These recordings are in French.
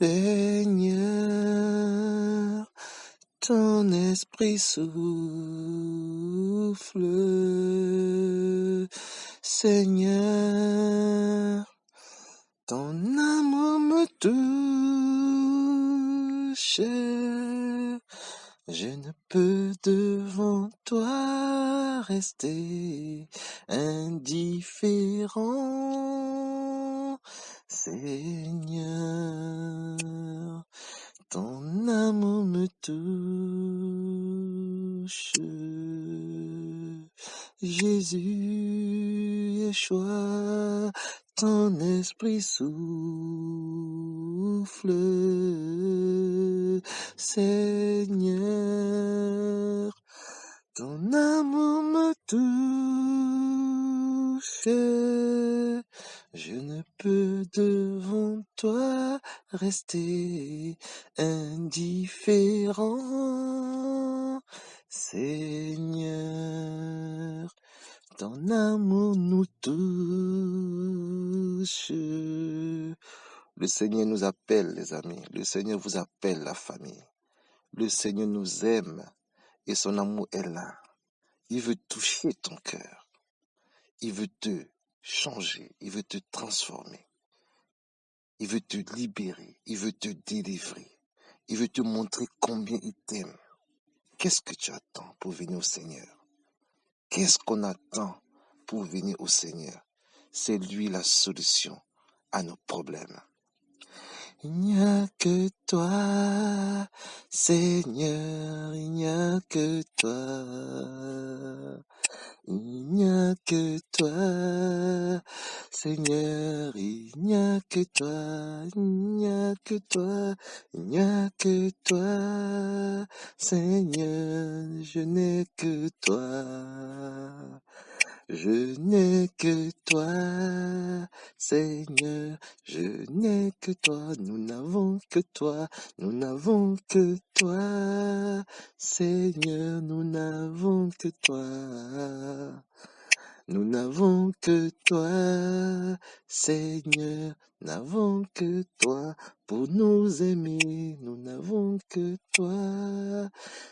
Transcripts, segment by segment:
Seigneur, ton esprit souffle. Seigneur, ton amour me touche. Je ne peux devant toi rester indifférent. Seigneur, ton amour me touche. Jésus, Yeshua, ton esprit souffle. Seigneur, ton amour me touche. Je ne peux devant toi rester indifférent. Seigneur, ton amour nous touche. Le Seigneur nous appelle, les amis. Le Seigneur vous appelle, la famille. Le Seigneur nous aime et son amour est là. Il veut toucher ton cœur. Il veut te changer. Il veut te transformer. Il veut te libérer. Il veut te délivrer. Il veut te montrer combien il t'aime. Qu'est-ce que tu attends pour venir au Seigneur? Qu'est-ce qu'on attend pour venir au Seigneur? C'est lui la solution à nos problèmes. Il n'y a que toi, Seigneur, il n'y a que toi. Il n'y a que toi, Seigneur, il n'y a que toi, il n'y a que toi, il n'y a que toi, Seigneur, je n'ai que toi. Je n'ai que toi, Seigneur, je n'ai que toi, nous n'avons que toi, nous n'avons que toi, Seigneur, nous n'avons que toi. Nous n'avons que toi, Seigneur, n'avons que toi pour nous aimer. Nous n'avons que toi,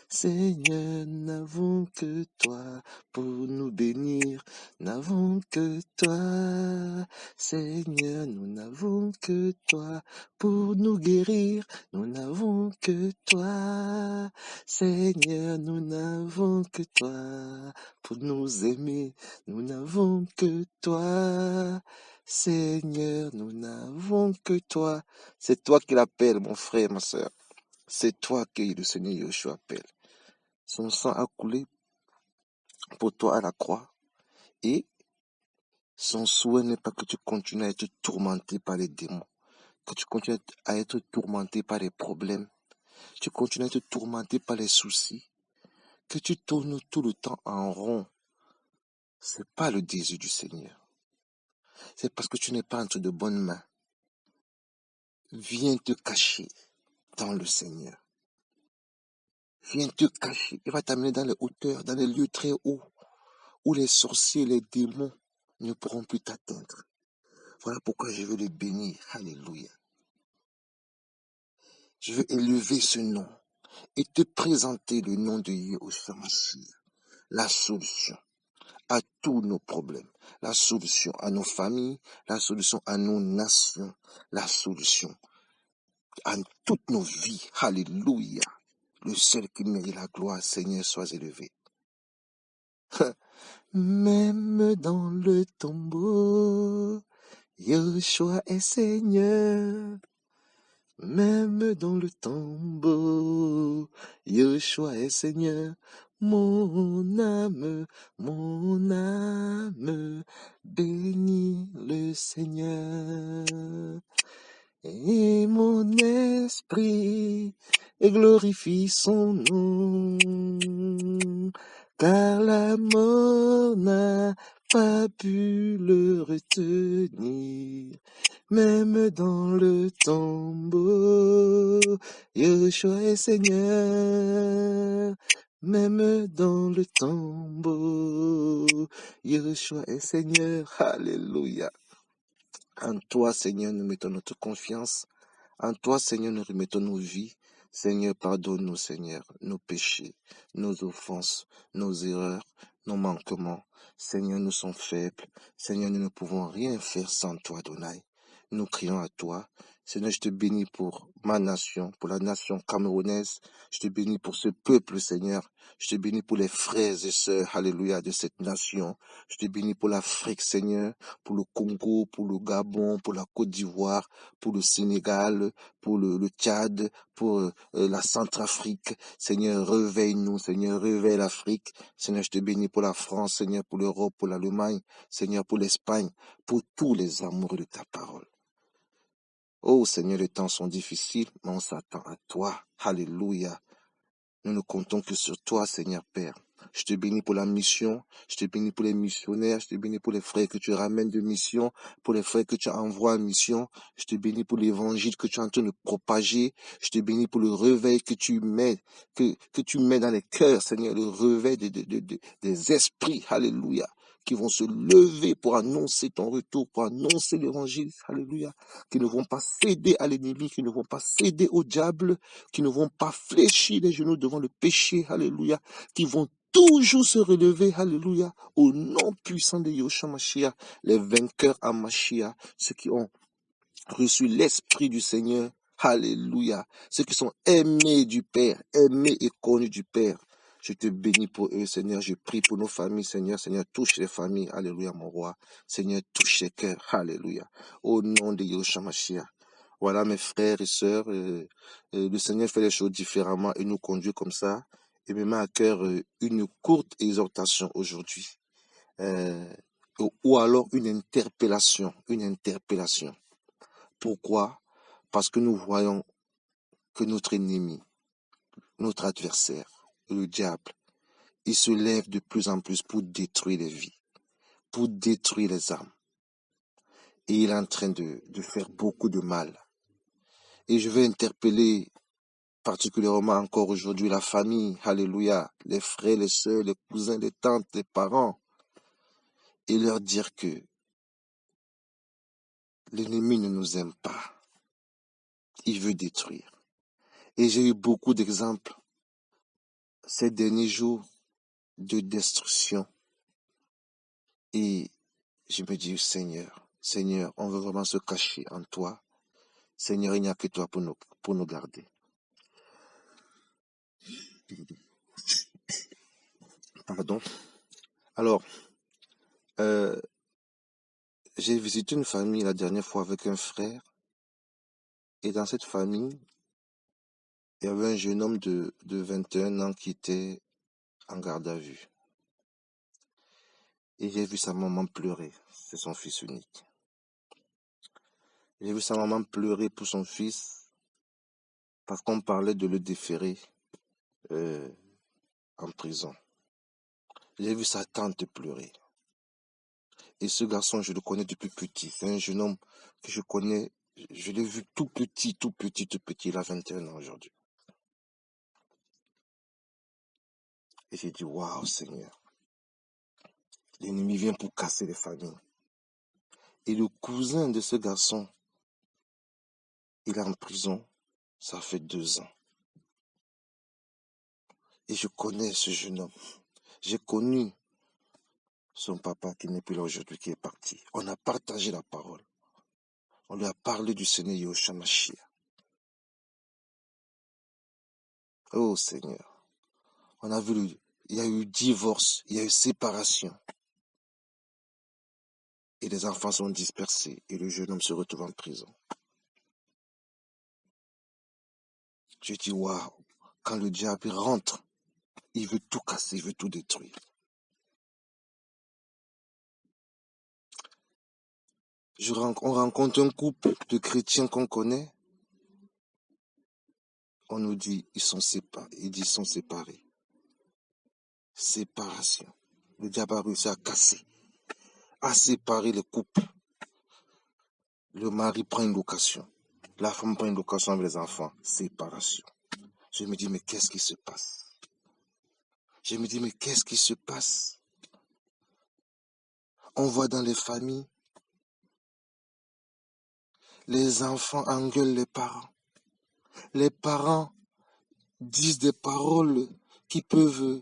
Seigneur, n'avons que toi pour nous bénir. N'avons que toi, Seigneur, nous n'avons que toi pour nous guérir. Nous n'avons que toi, Seigneur, nous n'avons que toi pour nous aimer. Nous n'avons que toi, Seigneur, nous n'avons que toi. C'est toi qui l'appelles, mon frère, ma sœur. C'est toi que le Seigneur Yeshua appelle. Son sang a coulé pour toi à la croix. Et son souhait n'est pas que tu continues à être tourmenté par les démons, que tu continues à être tourmenté par les problèmes, tu continues à être tourmenté par les soucis, que tu tournes tout le temps en rond. C'est pas le désir du Seigneur. C'est parce que tu n'es pas entre de bonnes mains. Viens te cacher dans le Seigneur. Viens te cacher. Il va t'amener dans les hauteurs, dans les lieux très hauts, où les sorciers, les démons ne pourront plus t'atteindre. Voilà pourquoi je veux le bénir. Alléluia. Je veux élever ce nom et te présenter le nom de Yeshua Mashiach, la solution à tous nos problèmes, la solution à nos familles, la solution à nos nations, la solution à toutes nos vies. Alléluia. Le seul qui mérite la gloire, Seigneur, sois élevé. Même dans le tombeau, Yeshua est Seigneur. Même dans le tombeau, Yeshua est Seigneur. Mon âme, bénit le Seigneur. Et mon esprit glorifie son nom, car la mort n'a pas pu le retenir. Même dans le tombeau, Yeshua est Seigneur. Même dans le tombeau, Yeshua est Seigneur. Alléluia. En toi, Seigneur, nous mettons notre confiance. En toi, Seigneur, nous remettons nos vies. Seigneur, pardonne-nous, Seigneur, nos péchés, nos offenses, nos erreurs, nos manquements. Seigneur, nous sommes faibles. Seigneur, nous ne pouvons rien faire sans toi, Adonai. Nous crions à toi. Seigneur, je te bénis pour ma nation, pour la nation camerounaise. Je te bénis pour ce peuple, Seigneur. Je te bénis pour les frères et sœurs, alléluia, de cette nation. Je te bénis pour l'Afrique, Seigneur, pour le Congo, pour le Gabon, pour la Côte d'Ivoire, pour le Sénégal, pour le Tchad, pour la Centrafrique. Seigneur, réveille-nous, Seigneur, réveille l'Afrique. Seigneur, je te bénis pour la France, Seigneur, pour l'Europe, pour l'Allemagne, Seigneur, pour l'Espagne, pour tous les amoureux de ta parole. Oh Seigneur, les temps sont difficiles, mais on s'attend à toi. Alléluia. Nous ne comptons que sur toi, Seigneur Père. Je te bénis pour la mission, je te bénis pour les missionnaires, je te bénis pour les frères que tu ramènes de mission, pour les frères que tu envoies en mission, je te bénis pour l'évangile que tu es en train de propager, je te bénis pour le réveil que tu mets, que tu mets dans les cœurs, Seigneur, le réveil des esprits, alléluia, qui vont se lever pour annoncer ton retour, pour annoncer l'évangile, alléluia, qui ne vont pas céder à l'ennemi, qui ne vont pas céder au diable, qui ne vont pas fléchir les genoux devant le péché, alléluia, qui vont toujours se relever, alléluia, au nom puissant de Yahushua Mashiach, les vainqueurs à Mashiach, ceux qui ont reçu l'Esprit du Seigneur, alléluia, ceux qui sont aimés du Père, aimés et connus du Père. Je te bénis pour eux, Seigneur. Je prie pour nos familles, Seigneur. Seigneur, touche les familles. Alléluia, mon roi. Seigneur, touche les cœurs. Alléluia. Au nom de Yahushua Mashiach. Voilà, mes frères et sœurs. Le Seigneur fait les choses différemment et nous conduit comme ça. Et me met à cœur une courte exhortation aujourd'hui. Ou alors une interpellation. Une interpellation. Pourquoi? Parce que nous voyons que notre ennemi, notre adversaire, le diable, il se lève de plus en plus pour détruire les vies, pour détruire les âmes. Et il est en train de faire beaucoup de mal. Et je vais interpeller particulièrement encore aujourd'hui la famille, alléluia, les frères, les sœurs, les cousins, les tantes, les parents, et leur dire que l'ennemi ne nous aime pas. Il veut détruire. Et j'ai eu beaucoup d'exemples ces derniers jours de destruction. Et je me dis, Seigneur, on veut vraiment se cacher en toi. Seigneur, il n'y a que toi pour nous garder. Pardon. Alors, j'ai visité une famille la dernière fois avec un frère. Et dans cette famille, il y avait un jeune homme de 21 ans qui était en garde à vue. Et j'ai vu sa maman pleurer. C'est son fils unique. J'ai vu sa maman pleurer pour son fils parce qu'on parlait de le déférer en prison. J'ai vu sa tante pleurer. Et ce garçon, je le connais depuis petit. C'est un jeune homme que je connais. Je l'ai vu tout petit. Il a 21 ans aujourd'hui. Et j'ai dit, waouh, Seigneur. L'ennemi vient pour casser les familles. Et le cousin de ce garçon, il est en prison. Ça fait 2 ans. Et je connais ce jeune homme. J'ai connu son papa qui n'est plus là aujourd'hui, qui est parti. On a partagé la parole. On lui a parlé du Seigneur Yahushua Mashiach. Oh Seigneur. On a vu, il y a eu divorce, il y a eu séparation. Et les enfants sont dispersés. Et le jeune homme se retrouve en prison. Je dis, waouh. Quand le diable rentre, il veut tout casser, il veut tout détruire. On rencontre un couple de chrétiens qu'on connaît. On nous dit, ils sont séparés. Ils sont séparés. Séparation. Le diable a réussi à casser, à séparer les couples. Le mari prend une location. La femme prend une location avec les enfants. Séparation. Je me dis, mais qu'est-ce qui se passe? On voit dans les familles Les enfants engueulent les parents. Les parents disent des paroles qui peuvent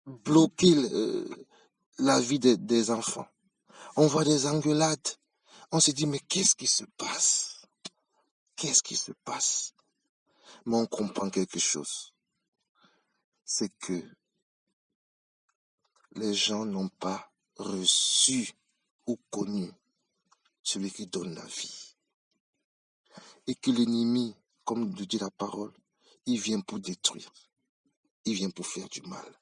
bloquer la vie des enfants. On voit des engueulades. On se dit, mais qu'est-ce qui se passe? Qu'est-ce qui se passe? Mais on comprend quelque chose. C'est que les gens n'ont pas reçu ou connu celui qui donne la vie. Et que l'ennemi, comme le dit la parole, il vient pour détruire. Il vient pour faire du mal.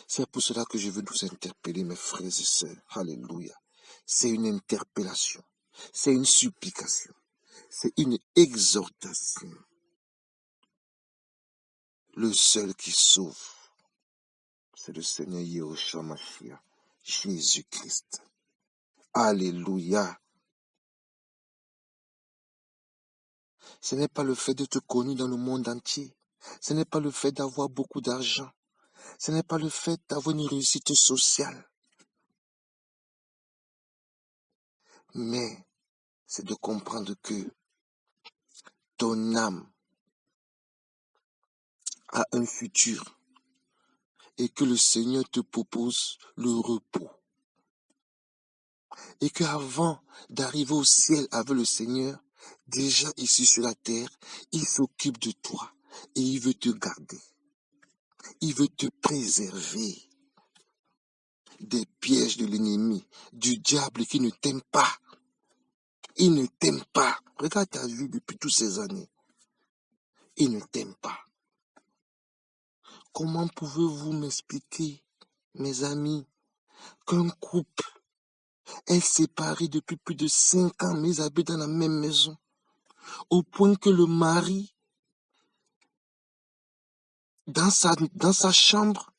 C'est pour cela que je veux nous interpeller, mes frères et sœurs. Alléluia. C'est une interpellation. C'est une supplication. C'est une exhortation. Le seul qui sauve, c'est le Seigneur Yahushua Mashiach, Jésus-Christ. Alléluia. Ce n'est pas le fait d'être connu dans le monde entier. Ce n'est pas le fait d'avoir beaucoup d'argent. Ce n'est pas le fait d'avoir une réussite sociale. Mais c'est de comprendre que ton âme a un futur et que le Seigneur te propose le repos. Et qu'avant d'arriver au ciel avec le Seigneur, déjà ici sur la terre, il s'occupe de toi et il veut te garder. Il veut te préserver des pièges de l'ennemi, du diable qui ne t'aime pas. Il ne t'aime pas. Regarde ta vie depuis toutes ces années. Il ne t'aime pas. Comment pouvez-vous m'expliquer, mes amis, qu'un couple est séparé depuis plus de 5 ans, mais ils habitent dans la même maison, au point que le mari, dans sa chambre,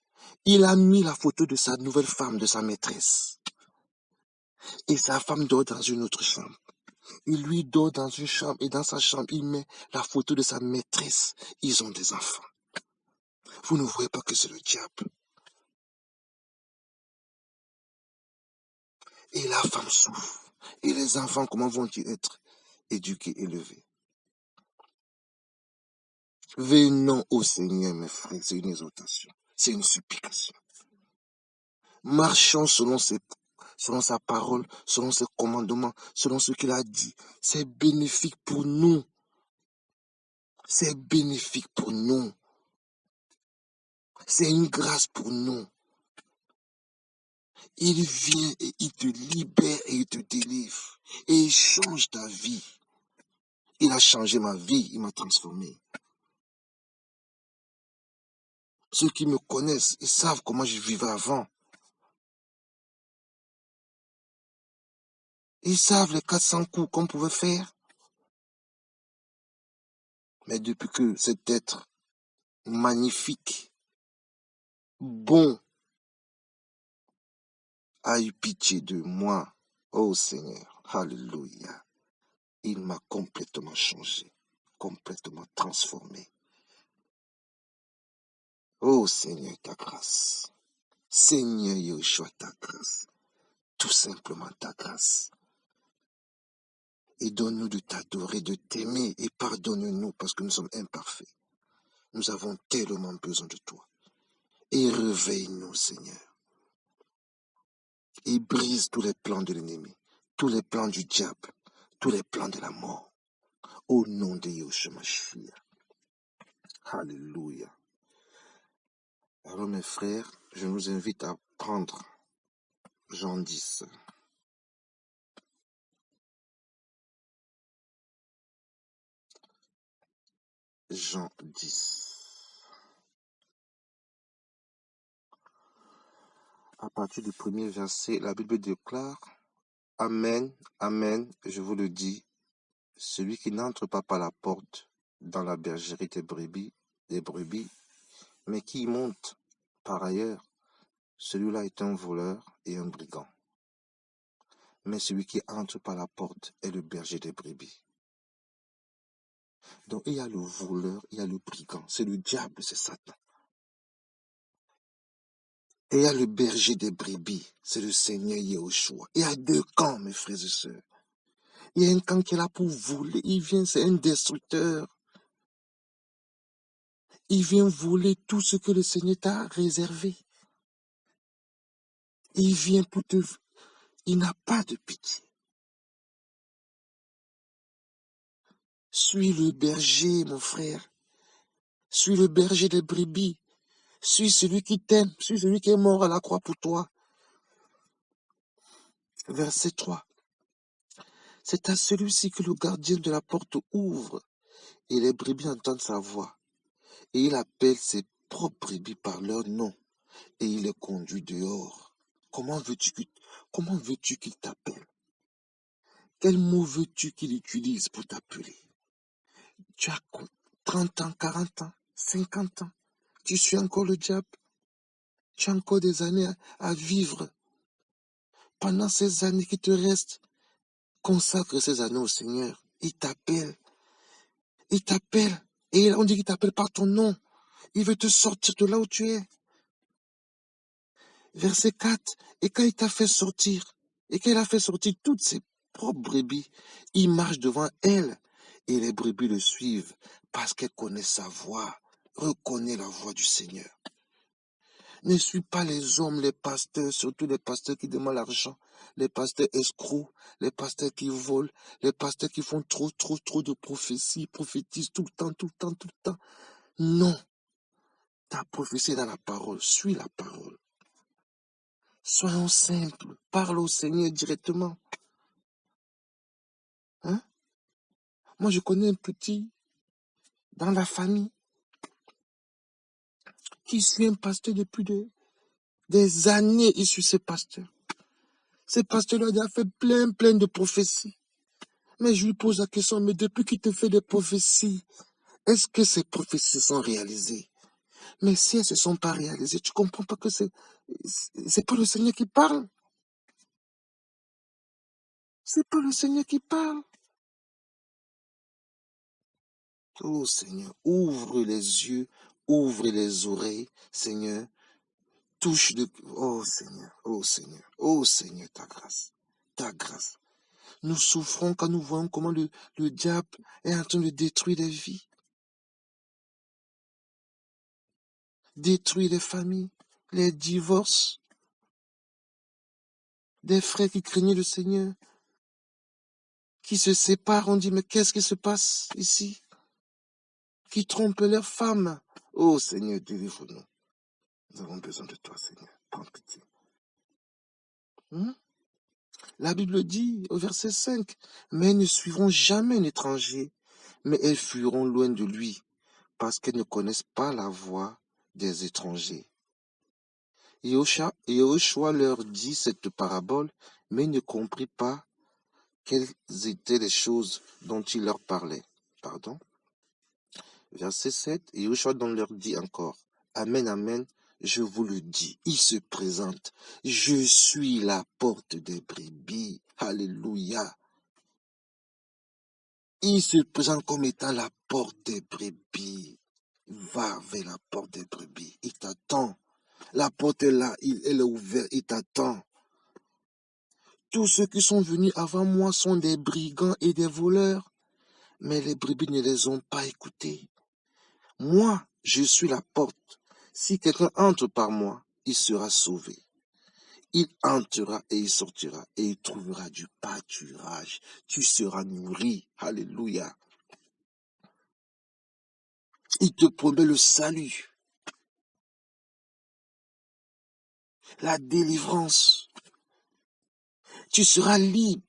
il a mis la photo de sa nouvelle femme, de sa maîtresse. Et sa femme dort dans une autre chambre. Il lui dort dans une chambre et dans sa chambre, il met la photo de sa maîtresse. Ils ont des enfants. Vous ne voyez pas que c'est le diable. Et la femme souffre. Et les enfants, comment vont-ils être éduqués, élevés? Venons au Seigneur, mes frères, c'est une exhortation, c'est une supplication. Marchons selon sa parole, selon ses commandements, selon ce qu'il a dit. C'est bénéfique pour nous. C'est bénéfique pour nous. C'est une grâce pour nous. Il vient et il te libère et il te délivre. Et il change ta vie. Il a changé ma vie, il m'a transformé. Ceux qui me connaissent, ils savent comment je vivais avant. Ils savent les 400 coups qu'on pouvait faire. Mais depuis que cet être magnifique, bon, a eu pitié de moi, oh Seigneur, alléluia, il m'a complètement changé, complètement transformé. Oh Seigneur, ta grâce. Seigneur Yahushua, ta grâce. Tout simplement ta grâce. Et donne-nous de t'adorer, de t'aimer et pardonne-nous parce que nous sommes imparfaits. Nous avons tellement besoin de toi. Et réveille-nous, Seigneur. Et brise tous les plans de l'ennemi, tous les plans du diable, tous les plans de la mort. Au nom de Yahushua Mashiach. Alléluia. Alors mes frères, je vous invite à prendre Jean 10. Jean 10. À partir du premier verset, la Bible déclare: Amen, Amen, je vous le dis, celui qui n'entre pas par la porte dans la bergerie des brebis, mais qui y monte par ailleurs, celui-là est un voleur et un brigand. Mais celui qui entre par la porte est le berger des brebis. Donc il y a le voleur, il y a le brigand, c'est le diable, c'est Satan. Et il y a le berger des brebis, c'est le Seigneur Yahushua. Il y a 2 camps, mes frères et sœurs. Il y a un camp qui est là pour voler. Il vient, c'est un destructeur. Il vient voler tout ce que le Seigneur t'a réservé. Il vient pour te... Il n'a pas de pitié. Suis le berger, mon frère. Suis le berger des brebis. Suis celui qui t'aime. Suis celui qui est mort à la croix pour toi. Verset 3. C'est à celui-ci que le gardien de la porte ouvre, et les brebis entendent sa voix. Et il appelle ses propres brebis par leur nom, et il les conduit dehors. Comment veux-tu qu'il t'appelle? Quel mot veux-tu qu'il utilise pour t'appeler? Tu as 30 ans, 40 ans, 50 ans. Tu suis encore le diable. Tu as encore des années à vivre. Pendant ces années qui te restent, consacre ces années au Seigneur. Il t'appelle. Il t'appelle. Et on dit qu'il t'appelle par ton nom. Il veut te sortir de là où tu es. Verset 4. Et quand il t'a fait sortir, et qu'il a fait sortir toutes ses propres brebis, il marche devant elles. Et les brebis le suivent parce qu'elles connaissent sa voix. Reconnais la voix du Seigneur. Ne suis pas les hommes, les pasteurs, surtout les pasteurs qui demandent l'argent, les pasteurs escrocs, les pasteurs qui volent, les pasteurs qui font trop de prophéties, prophétisent tout le temps, tout le temps, tout le temps. Non. Ta prophétie est dans la parole. Suis la parole. Soyons simples. Parle au Seigneur directement. Hein? Moi, je connais un petit dans la famille qui suit un pasteur depuis des années. Il suit ce pasteur. Ce pasteur lui a fait plein de prophéties. Mais je lui pose la question, mais depuis qu'il te fait des prophéties, est-ce que ces prophéties se sont réalisées? Mais si elles ne se sont pas réalisées, tu comprends pas que c'est pas le Seigneur qui parle. C'est pas le Seigneur qui parle. Oh Seigneur, ouvre les yeux, ouvre les oreilles, Seigneur. Touche de... Oh Seigneur, oh Seigneur, oh Seigneur, ta grâce, ta grâce. Nous souffrons quand nous voyons comment le diable est en train de détruire les vies, détruire les familles, les divorces, des frères qui craignaient le Seigneur, qui se séparent, on dit, mais qu'est-ce qui se passe ici? Qui trompent leurs femmes. Oh Seigneur, délivre-nous. Nous avons besoin de toi, Seigneur. Prends pitié. La Bible dit au verset 5, mais elles ne suivront jamais un étranger, mais elles fuiront loin de lui, parce qu'elles ne connaissent pas la voix des étrangers. Yahushua leur dit cette parabole, mais ne comprit pas quelles étaient les choses dont il leur parlait. Verset 7, Yahushua donc leur dit encore, Amen, Amen, je vous le dis, il se présente, je suis la porte des brebis, alléluia. Il se présente comme étant la porte des brebis. Va vers la porte des brebis, il t'attend. La porte est là, elle est ouverte, il t'attend. Tous ceux qui sont venus avant moi sont des brigands et des voleurs, mais les brebis ne les ont pas écoutés. Moi, je suis la porte. Si quelqu'un entre par moi, il sera sauvé. Il entrera et il sortira et il trouvera du pâturage. Tu seras nourri. Alléluia. Il te promet le salut, la délivrance. Tu seras libre.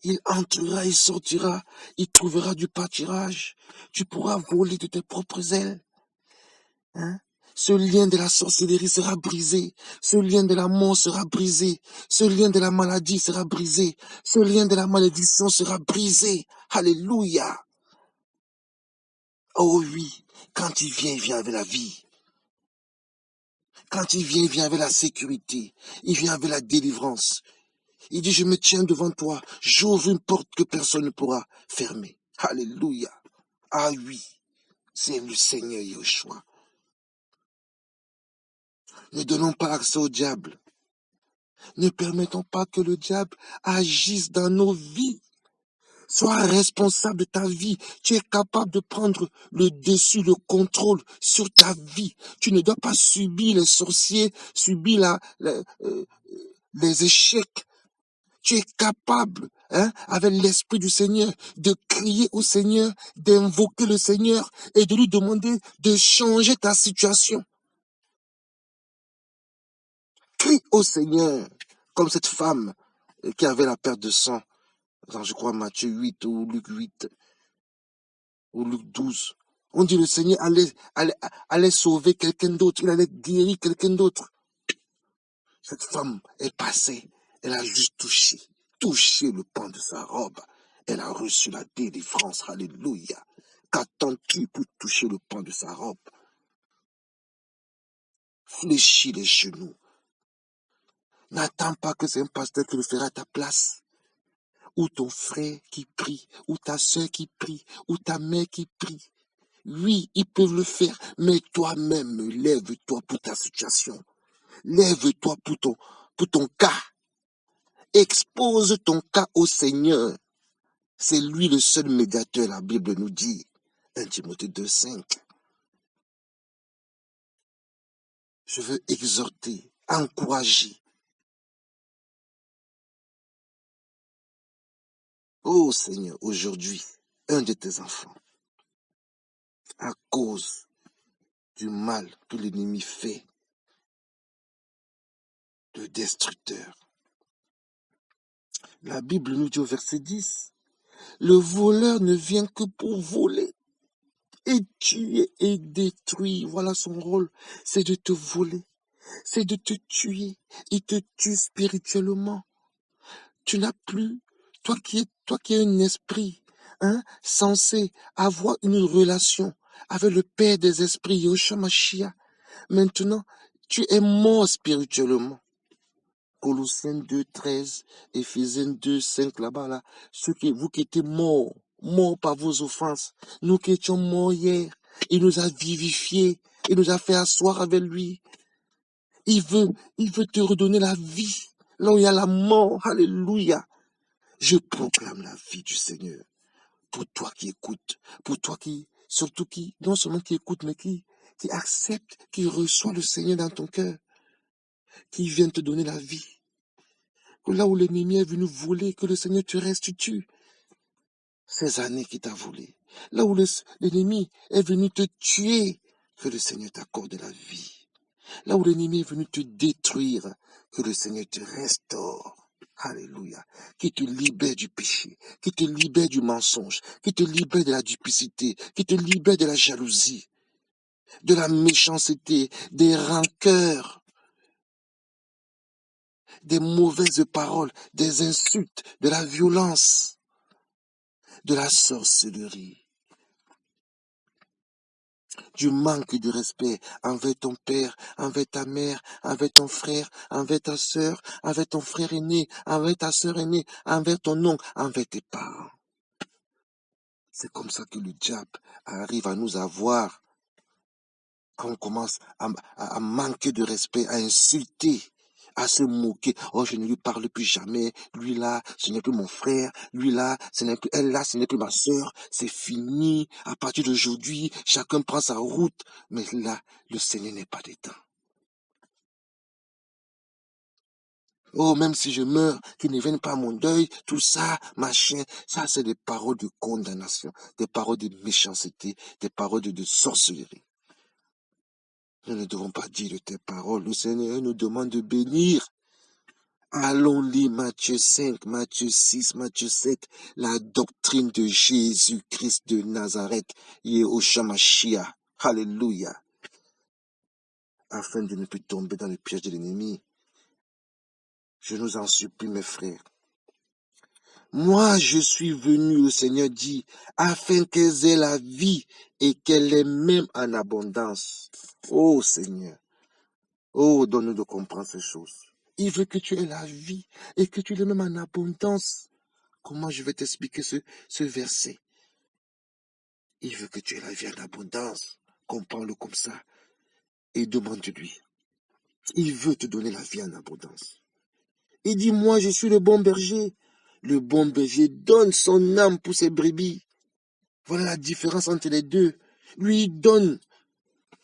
Il entrera, il sortira, il trouvera du pâturage. Tu pourras voler de tes propres ailes. Hein? Ce lien de la sorcellerie sera brisé. Ce lien de la mort sera brisé. Ce lien de la maladie sera brisé. Ce lien de la malédiction sera brisé. Alléluia. Oh oui, quand il vient avec la vie. Quand il vient avec la sécurité. Il vient avec la délivrance. Il dit, je me tiens devant toi. J'ouvre une porte que personne ne pourra fermer. Alléluia. Ah oui, c'est le Seigneur Yahushua. Ne donnons pas accès au diable. Ne permettons pas que le diable agisse dans nos vies. Sois responsable de ta vie. Tu es capable de prendre le dessus, le contrôle sur ta vie. Tu ne dois pas subir les sorciers, subir les échecs. Tu es capable, avec l'Esprit du Seigneur, de crier au Seigneur, d'invoquer le Seigneur et de lui demander de changer ta situation. Crie au Seigneur, comme cette femme qui avait la perte de sang, dans, je crois, Matthieu 8 ou Luc 8 ou Luc 12. On dit le Seigneur allait sauver quelqu'un d'autre, il allait guérir quelqu'un d'autre. Cette femme est passée, elle a juste touché le pan de sa robe. Elle a reçu la délivrance, alléluia. Qu'attends-tu pour toucher le pan de sa robe? Fléchis les genoux. N'attends pas que c'est un pasteur qui le fera à ta place. Ou ton frère qui prie, ou ta soeur qui prie, ou ta mère qui prie. Oui, ils peuvent le faire, mais toi-même, lève-toi pour ta situation. Lève-toi pour ton cas. Expose ton cas au Seigneur. C'est lui le seul médiateur, la Bible nous dit. 1 Timothée 2,5. Je veux exhorter, encourager. Oh Seigneur, aujourd'hui, un de tes enfants, à cause du mal que l'ennemi fait, le destructeur. La Bible nous dit au verset 10, le voleur ne vient que pour voler et tuer et détruire. Voilà son rôle, c'est de te voler, c'est de te tuer. Il te tue spirituellement. Tu n'as plus, toi qui es un esprit, censé avoir une relation avec le Père des esprits, Yahushua Mashiach. Maintenant, tu es mort spirituellement. Colossiens 2, 13, Éphésiens 2, 5, là-bas, là. Vous qui étiez morts par vos offenses, nous qui étions morts hier, il nous a vivifiés, il nous a fait asseoir avec lui. Il veut te redonner la vie, là où il y a la mort, alléluia. Je proclame la vie du Seigneur pour toi qui écoutes, pour toi surtout non seulement qui écoute, mais qui accepte, qui reçoit le Seigneur dans ton cœur, qui vient te donner la vie. Que là où l'ennemi est venu voler, que le Seigneur te restitue ces années qu'il t'a volé. Là où l'ennemi est venu te tuer, que le Seigneur t'accorde la vie. Là où l'ennemi est venu te détruire, que le Seigneur te restaure. Alléluia. Qui te libère du péché, qui te libère du mensonge, qui te libère de la duplicité, qui te libère de la jalousie, de la méchanceté, des rancœurs, des mauvaises paroles, des insultes, de la violence, de la sorcellerie, du manque de respect envers ton père, envers ta mère, envers ton frère, envers ta sœur, envers ton frère aîné, envers ta sœur aînée, envers ton oncle, envers tes parents. C'est comme ça que le diable arrive à nous avoir quand on commence à manquer de respect, à insulter, à se moquer. Oh, je ne lui parle plus jamais. Lui là, ce n'est plus mon frère. Lui là, ce n'est plus elle là, ce n'est plus ma sœur. C'est fini. À partir d'aujourd'hui, chacun prend sa route. Mais là, le Seigneur n'est pas dedans. Oh, même si je meurs, qu'il ne vienne pas à mon deuil, tout ça, machin. Ça, c'est des paroles de condamnation, des paroles de méchanceté, des paroles de sorcellerie. Nous ne devons pas dire de tes paroles. Le Seigneur nous demande de bénir. Allons lire Matthieu 5, Matthieu 6, Matthieu 7, la doctrine de Jésus-Christ de Nazareth, Yahushua Mashiach. Alléluia. Afin de ne plus tomber dans le piège de l'ennemi. Je nous en supplie, mes frères. Moi, je suis venu, le Seigneur dit, afin qu'elles aient la vie et qu'elle ait même en abondance. Oh Seigneur. Oh, donne-nous de comprendre ces choses. Il veut que tu aies la vie et que tu l'aies même en abondance. Comment je vais t'expliquer ce verset? Il veut que tu aies la vie en abondance. Comprends-le comme ça et demande-lui. Il veut te donner la vie en abondance. Il dit, moi, je suis le bon berger. Le bon berger donne son âme pour ses brebis. Voilà la différence entre les deux. Lui, il donne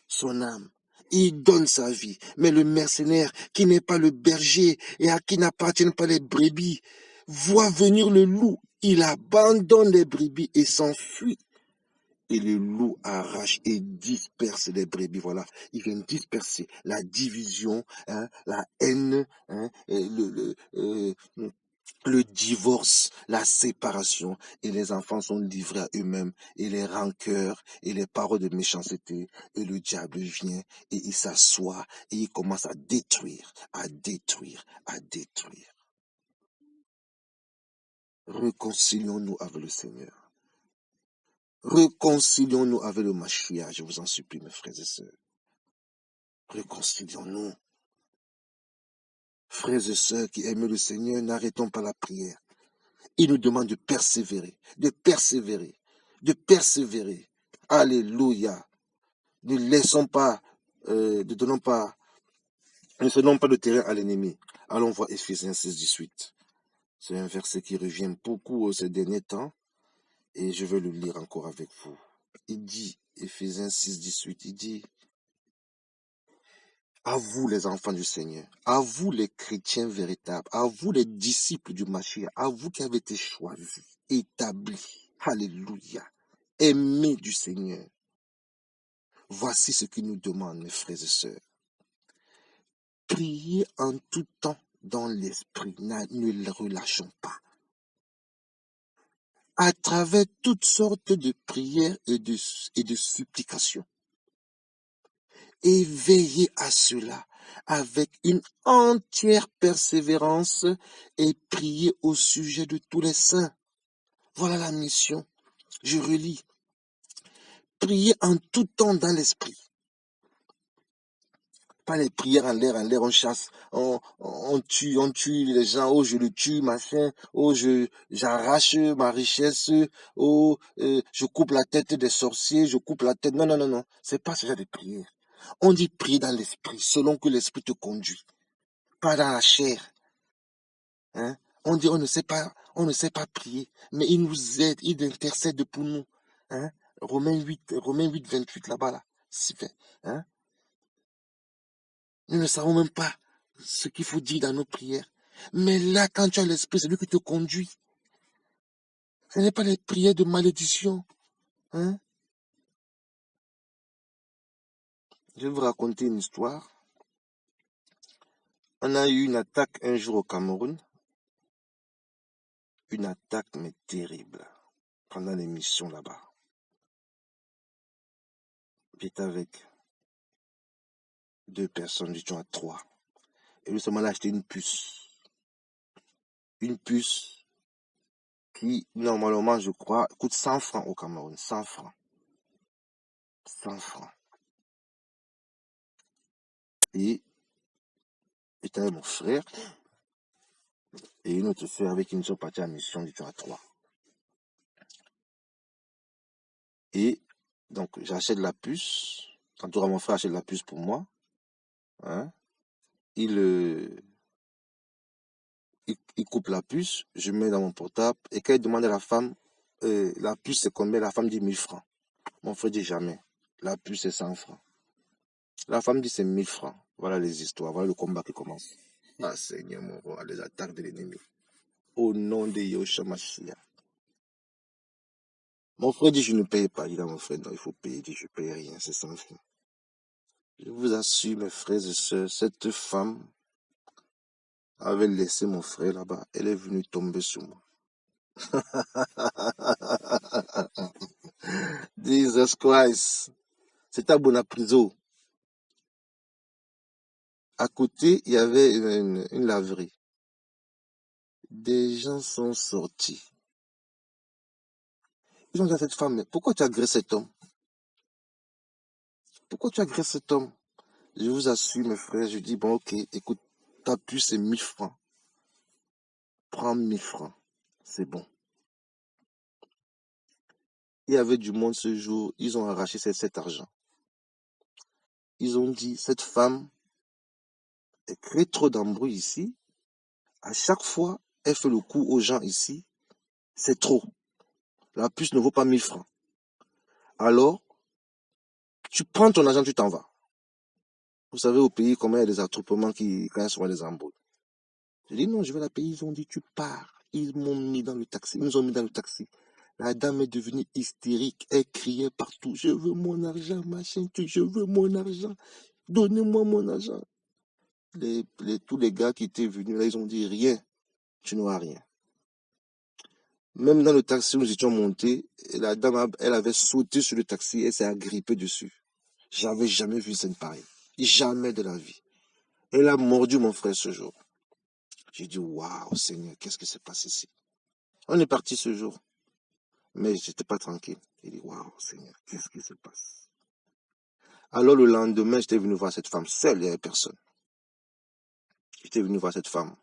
son âme. Il donne sa vie. Mais le mercenaire, qui n'est pas le berger et à qui n'appartiennent pas les brebis, voit venir le loup. Il abandonne les brebis et s'enfuit. Et le loup arrache et disperse les brebis. Voilà, il vient disperser la division, hein, la haine, hein, le divorce, la séparation, et les enfants sont livrés à eux-mêmes, et les rancœurs, et les paroles de méchanceté, et le diable vient, et il s'assoit, et il commence à détruire, à détruire, à détruire. Réconcilions-nous avec le Seigneur. Réconcilions-nous avec le Mashiach, je vous en supplie, mes frères et sœurs. Réconcilions-nous. Frères et sœurs qui aiment le Seigneur, n'arrêtons pas la prière. Il nous demande de persévérer, de persévérer, de persévérer. Alléluia. Ne laissons pas, ne cédons pas le terrain à l'ennemi. Allons voir Éphésiens 6, 18. C'est un verset qui revient beaucoup ces derniers temps et je vais le lire encore avec vous. Il dit, Éphésiens 6, 18, il dit, à vous les enfants du Seigneur, à vous les chrétiens véritables, à vous les disciples du Mashiach, à vous qui avez été choisis, établis, alléluia, aimés du Seigneur. Voici ce qu'il nous demande, mes frères et sœurs. Priez en tout temps dans l'esprit, ne le relâchons pas. À travers toutes sortes de prières et de supplications. Et veillez à cela avec une entière persévérance et priez au sujet de tous les saints. Voilà la mission. Je relis. Priez en tout temps dans l'esprit. Pas les prières en l'air, on chasse, on tue les gens, oh je le tue, machin, oh j'arrache ma richesse, oh je coupe la tête des sorciers, je coupe la tête. Non, non, non, non, c'est pas ce genre de prière. On dit prier dans l'esprit, selon que l'esprit te conduit, pas dans la chair. Hein? On dit on ne sait pas prier, mais il nous aide, il intercède pour nous. Hein? Romains 8, 28 là-bas, là. Hein? Nous ne savons même pas ce qu'il faut dire dans nos prières. Mais là, quand tu as l'esprit, c'est lui qui te conduit. Ce n'est pas les prières de malédiction. Hein? Je vais vous raconter une histoire. On a eu une attaque un jour au Cameroun. Une attaque, mais terrible. Pendant l'émission là-bas. J'étais avec 2 personnes, j'étais à 3. Et nous sommes allés acheter une puce. Une puce qui, normalement, je crois, coûte 100 francs au Cameroun. 100 francs. 100 francs. Et j'étais avec mon frère et une autre frère avec qui nous sommes partis à mission du à 3. Et donc, j'achète la puce. En tout cas, mon frère achète la puce pour moi. Hein? Il coupe la puce, je mets dans mon portable. Et quand il demande à la femme, la puce c'est combien? La femme dit 1000 francs. Mon frère dit jamais. La puce c'est 100 francs. La femme dit c'est 1000 francs. Voilà les histoires, voilà le combat qui commence. Ah Seigneur mon roi, les attaques de l'ennemi. Au nom de Yahushua Mashiach. Mon frère dit je ne paye pas. Il dit à mon frère non, il faut payer. Il dit je ne paye rien, c'est 100 francs. Je vous assure mes frères et sœurs, cette femme avait laissé mon frère là-bas. Elle est venue tomber sur moi. Jesus Christ. C'était à Bonapriso. À côté, il y avait une laverie. Des gens sont sortis. Ils ont dit à cette femme, mais pourquoi tu agresses cet homme? Pourquoi tu agresses cet homme? Je vous assure, mes frères, je dis, bon, ok, écoute, ta puce, c'est 1000 francs. Prends 1000 francs. C'est bon. Il y avait du monde ce jour, ils ont arraché cet argent. Ils ont dit, cette femme, elle crée trop d'embrouille ici. À chaque fois, elle fait le coup aux gens ici, c'est trop. La puce ne vaut pas 1000 francs. Alors, tu prends ton argent, tu t'en vas. Vous savez au pays comment il y a des attroupements qui, quand il y a souvent des embrouilles. Je dis non, je vais la payer. Ils ont dit tu pars. Ils m'ont mis dans le taxi. Ils nous ont mis dans le taxi. La dame est devenue hystérique. Elle criait partout. Je veux mon argent, machin. Je veux mon argent. Donnez-moi mon argent. Tous les gars qui étaient venus là, ils ont dit rien. Tu n'auras rien. Même dans le taxi où nous étions montés, la dame, elle avait sauté sur le taxi et s'est agrippée dessus. J'avais jamais vu scène pareille. Jamais de la vie. Elle a mordu mon frère ce jour. J'ai dit, waouh, Seigneur, qu'est-ce qui s'est passé ici? On est parti ce jour. Mais j'étais pas tranquille. J'ai dit, waouh, Seigneur, qu'est-ce qui se passe? Alors le lendemain, j'étais venu voir cette femme seule, il n'y avait personne. J'étais venu voir cette femme.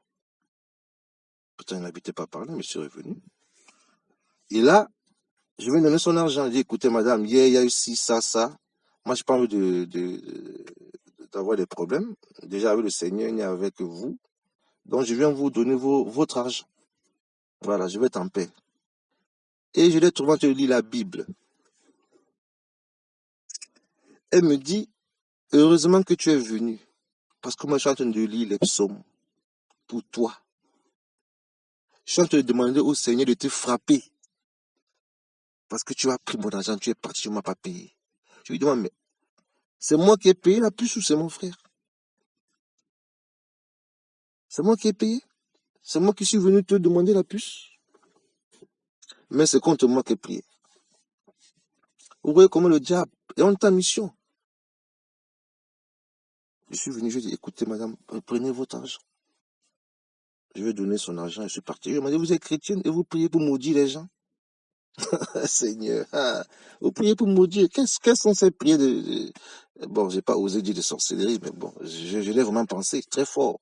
Pourtant, elle n'habitait pas par là, mais je suis revenu. Et là, je vais lui donner son argent. J'ai dit, écoutez, madame, hier, il y a eu ci, ça, ça. Moi, je n'ai pas envie d'avoir des problèmes. Déjà avec le Seigneur, il n'y a avec vous. Donc, je viens vous donner votre argent. Voilà, je vais être en paix. Et je l'ai trouvé en train de lire la Bible. Elle me dit, heureusement que tu es venu. Parce que moi, je suis en train de lire les psaumes pour toi. Je suis en train de demander au Seigneur de te frapper. Parce que tu as pris mon argent, tu es parti, tu ne m'as pas payé. Je lui demande, mais c'est moi qui ai payé la puce ou c'est mon frère? C'est moi qui ai payé? C'est moi qui suis venu te demander la puce? Mais c'est contre moi qui ai prié. Vous voyez comment le diable est en ta mission. Je suis venu, je lui ai dit, écoutez madame, prenez votre argent. Je vais donner son argent, je suis parti. Je m'a dit, vous êtes chrétienne et vous priez pour maudire les gens? Seigneur, vous priez pour maudire. Quelles sont ces prières Bon, j'ai pas osé dire de sorcellerie, mais bon, je l'ai vraiment pensé très fort.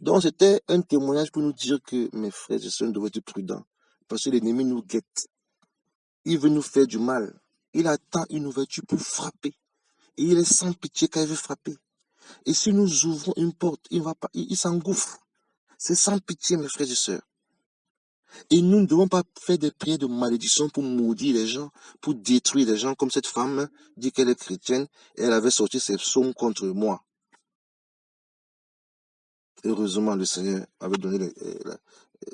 Donc, c'était un témoignage pour nous dire que, mes frères et sœurs, nous devons être prudents. Parce que l'ennemi nous guette. Il veut nous faire du mal. Il attend une ouverture pour frapper. Et il est sans pitié quand il veut frapper. Et si nous ouvrons une porte, il s'engouffre. C'est sans pitié, mes frères et sœurs. Et nous ne devons pas faire des prières de malédiction pour maudire les gens, pour détruire les gens, comme cette femme dit qu'elle est chrétienne et elle avait sorti ses psaumes contre moi. Heureusement, le Seigneur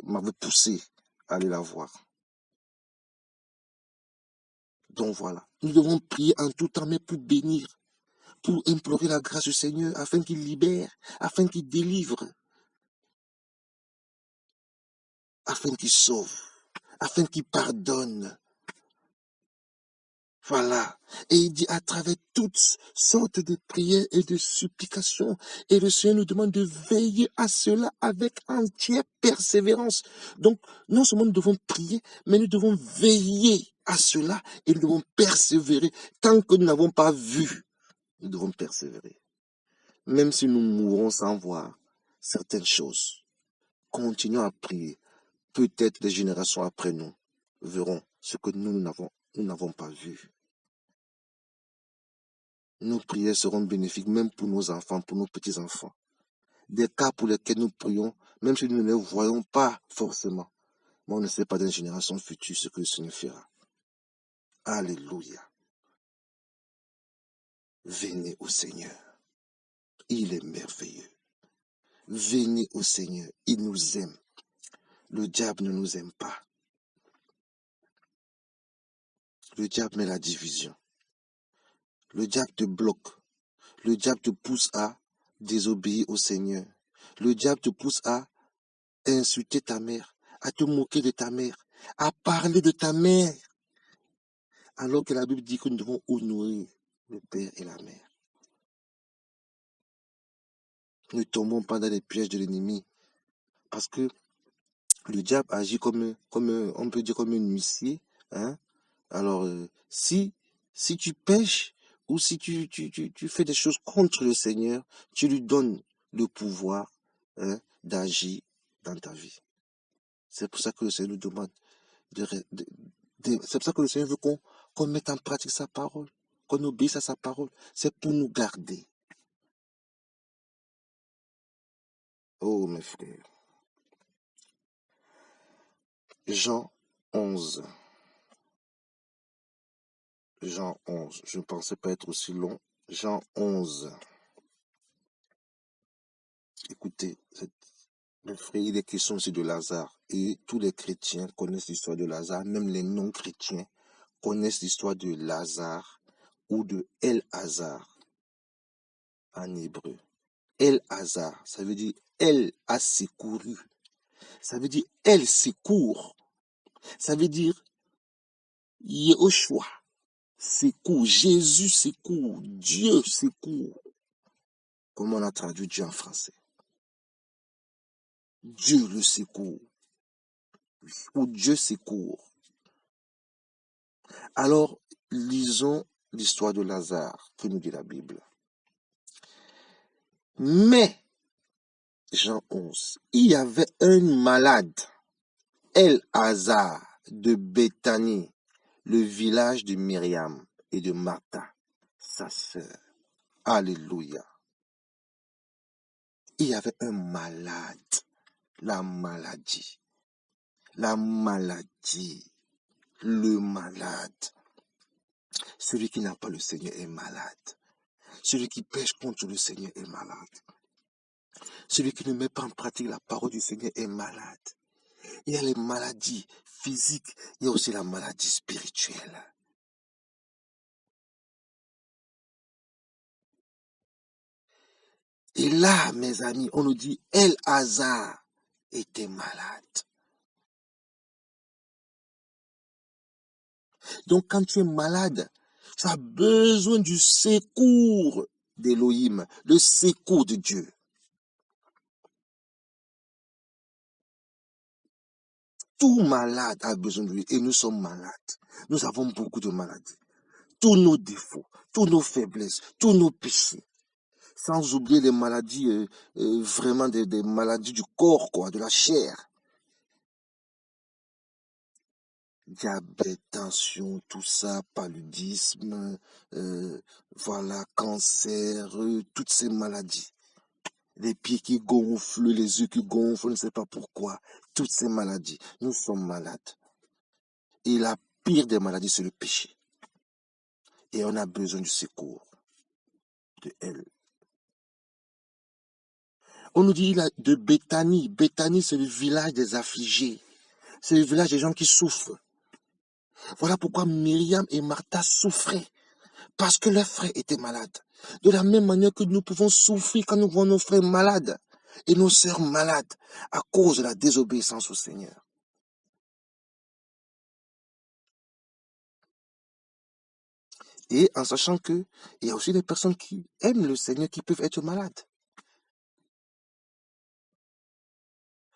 m'avait poussé à aller la voir. Donc voilà, nous devons prier en tout temps, mais pour bénir, pour implorer la grâce du Seigneur, afin qu'il libère, afin qu'il délivre, afin qu'il sauve, afin qu'il pardonne. Voilà. Et il dit à travers toutes sortes de prières et de supplications. Et le Seigneur nous demande de veiller à cela avec entière persévérance. Donc, non seulement nous devons prier, mais nous devons veiller à cela et nous devons persévérer. Tant que nous n'avons pas vu, nous devons persévérer. Même si nous mourrons sans voir certaines choses, continuons à prier. Peut-être des générations après nous verront ce que nous n'avons pas vu. Nos prières seront bénéfiques même pour nos enfants, pour nos petits-enfants. Des cas pour lesquels nous prions, même si nous ne les voyons pas forcément. Mais on ne sait pas dans les générations futures ce que le Seigneur fera. Alléluia. Venez au Seigneur. Il est merveilleux. Venez au Seigneur. Il nous aime. Le diable ne nous aime pas. Le diable met la division. Le diable te bloque. Le diable te pousse à désobéir au Seigneur. Le diable te pousse à insulter ta mère, à te moquer de ta mère, à parler de ta mère. Alors que la Bible dit que nous devons honorer le père et la mère. Ne tombons pas dans les pièges de l'ennemi. Parce que le diable agit comme on peut dire comme un huissier. Hein? Alors, si tu pêches ou si tu fais des choses contre le Seigneur, tu lui donnes le pouvoir d'agir dans ta vie. C'est pour ça que le Seigneur nous demande c'est pour ça que le Seigneur veut qu'on mette en pratique sa parole, qu'on obéisse à sa parole. C'est pour nous garder. Oh, mes frères. Jean 11. Jean 11. Je ne pensais pas être aussi long. Jean 11. Écoutez, le frère, il est question aussi de Lazare. Et tous les chrétiens connaissent l'histoire de Lazare. Même les non-chrétiens connaissent l'histoire de Lazare ou de El-Hazar en hébreu. El-Hazar, ça veut dire elle a secouru. Ça veut dire elle secourt. Ça veut dire Yehoshua secourt, Jésus secourt, Dieu secourt. Comment on a traduit Dieu en français? Dieu le secourt. Ou Dieu secourt. Alors, lisons l'histoire de Lazare que nous dit la Bible. Mais, Jean 11, il y avait un malade, El-Hazar de Béthanie, le village de Myriam et de Martha, sa sœur. Alléluia. Il y avait un malade, la maladie, le malade. Celui qui n'a pas le Seigneur est malade. Celui qui pêche contre le Seigneur est malade. Celui qui ne met pas en pratique la parole du Seigneur est malade. Il y a les maladies physiques, il y a aussi la maladie spirituelle. Et là, mes amis, on nous dit, El-Hazar était malade. Donc, quand tu es malade, tu as besoin du secours d'Élohim, le secours de Dieu. Tout malade a besoin de lui et nous sommes malades. Nous avons beaucoup de maladies. Tous nos défauts, tous nos faiblesses, tous nos péchés. Sans oublier les maladies, vraiment des maladies du corps, quoi, de la chair. Diabète, tension, tout ça, paludisme, voilà, cancer, toutes ces maladies. Les pieds qui gonflent, les yeux qui gonflent, on ne sait pas pourquoi. Toutes ces maladies, nous sommes malades. Et la pire des maladies, c'est le péché. Et on a besoin du secours de elle. On nous dit de Béthanie. Béthanie, c'est le village des affligés. C'est le village des gens qui souffrent. Voilà pourquoi Myriam et Martha souffraient. Parce que leurs frères étaient malades. De la même manière que nous pouvons souffrir quand nous voyons nos frères malades et nos sœurs malades à cause de la désobéissance au Seigneur. Et en sachant que il y a aussi des personnes qui aiment le Seigneur qui peuvent être malades.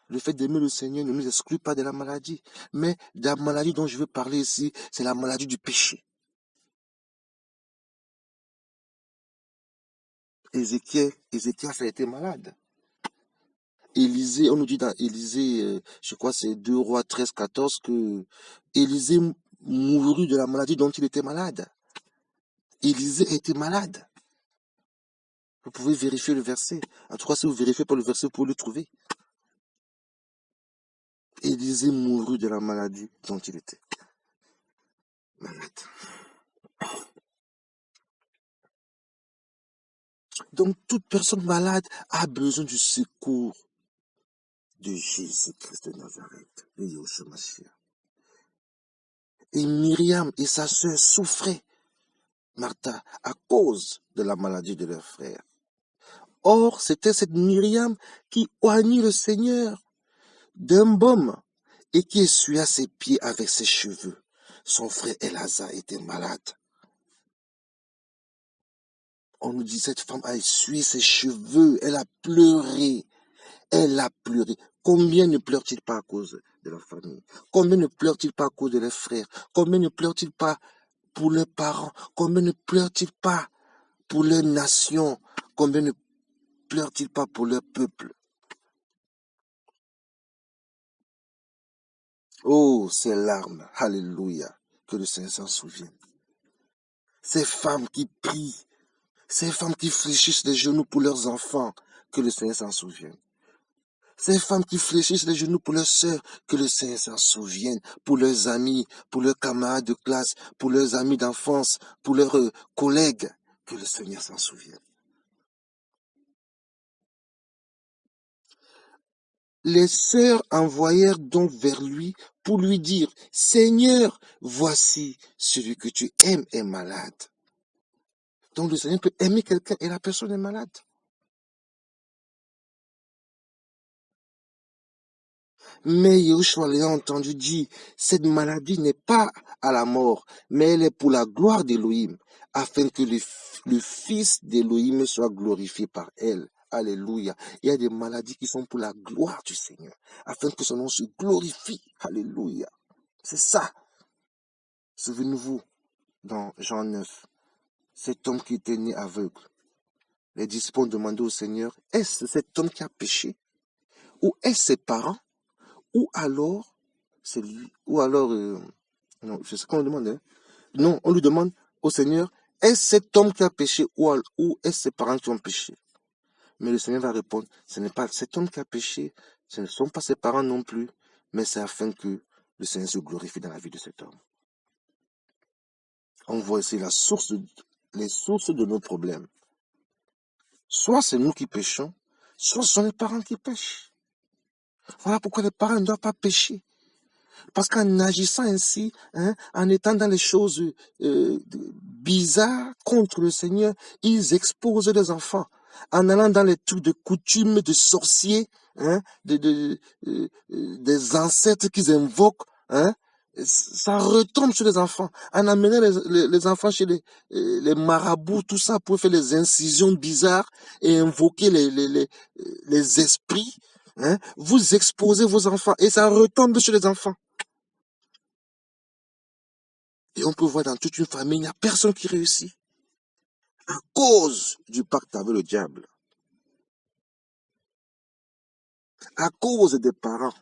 Le fait d'aimer le Seigneur ne nous exclut pas de la maladie. Mais la maladie dont je veux parler ici, c'est la maladie du péché. Ézéchias, ça a été malade. Élisée, on nous dit dans Élisée, je crois c'est 2 Rois 13, 14, que Élisée mourut de la maladie dont il était malade. Élisée était malade. Vous pouvez vérifier le verset. En tout cas, si vous vérifiez pas le verset, vous pouvez le trouver. Élisée mourut de la maladie dont il était malade. Donc, toute personne malade a besoin du secours de Jésus-Christ de Nazareth, de Yeshua Mashiach. Et Myriam et sa sœur souffraient, Martha, à cause de la maladie de leur frère. Or, c'était cette Myriam qui oignit le Seigneur d'un baume et qui essuya ses pieds avec ses cheveux. Son frère El-Hazar était malade. On nous dit, cette femme a essuyé ses cheveux, elle a pleuré. Elle a pleuré. Combien ne pleurent-ils pas à cause de la famille? Combien ne pleurent-ils pas à cause de leurs frères? Combien ne pleurent-ils pas pour leurs parents? Combien ne pleurent-ils pas pour leur nation? Combien ne pleurent-ils pas pour leur peuple? Oh, ces larmes, alléluia, que le Seigneur s'en souvienne. Ces femmes qui prient, ces femmes qui fléchissent les genoux pour leurs enfants, que le Seigneur s'en souvienne. Ces femmes qui fléchissent les genoux pour leurs sœurs, que le Seigneur s'en souvienne, pour leurs amis, pour leurs camarades de classe, pour leurs amis d'enfance, pour leurs collègues, que le Seigneur s'en souvienne. Les sœurs envoyèrent donc vers lui pour lui dire, Seigneur, voici celui que tu aimes est malade. Donc le Seigneur peut aimer quelqu'un et la personne est malade. Mais Yahushua l'ayant entendu dit, cette maladie n'est pas à la mort, mais elle est pour la gloire d'Élohim, afin que le Fils d'Élohim soit glorifié par elle. Alléluia. Il y a des maladies qui sont pour la gloire du Seigneur, afin que son nom se glorifie. Alléluia. C'est ça. Souvenez-vous, dans Jean 9, cet homme qui était né aveugle, les disciples ont demandé au Seigneur, est-ce cet homme qui a péché? Ou est-ce ses parents? Ou alors, c'est lui. Ou alors, non, c'est ce qu'on lui demande. Hein? Non, on lui demande au Seigneur, est-ce cet homme qui a péché ou est-ce ses parents qui ont péché? Mais le Seigneur va répondre, ce n'est pas cet homme qui a péché, ce ne sont pas ses parents non plus, mais c'est afin que le Seigneur se glorifie dans la vie de cet homme. On voit ici les sources de nos problèmes. Soit c'est nous qui péchons, soit ce sont les parents qui pêchent. Voilà pourquoi les parents ne doivent pas pécher. Parce qu'en agissant ainsi, hein, en étant dans les choses bizarres contre le Seigneur, ils exposent les enfants. En allant dans les trucs de coutumes, de sorciers, hein, des ancêtres qu'ils invoquent, hein, ça retombe sur les enfants. En amenant les enfants chez les marabouts, tout ça, pour faire les incisions bizarres et invoquer les esprits, hein, vous exposez vos enfants et ça retombe sur les enfants. Et on peut voir dans toute une famille, il n'y a personne qui réussit. À cause du pacte avec le diable. À cause des parents.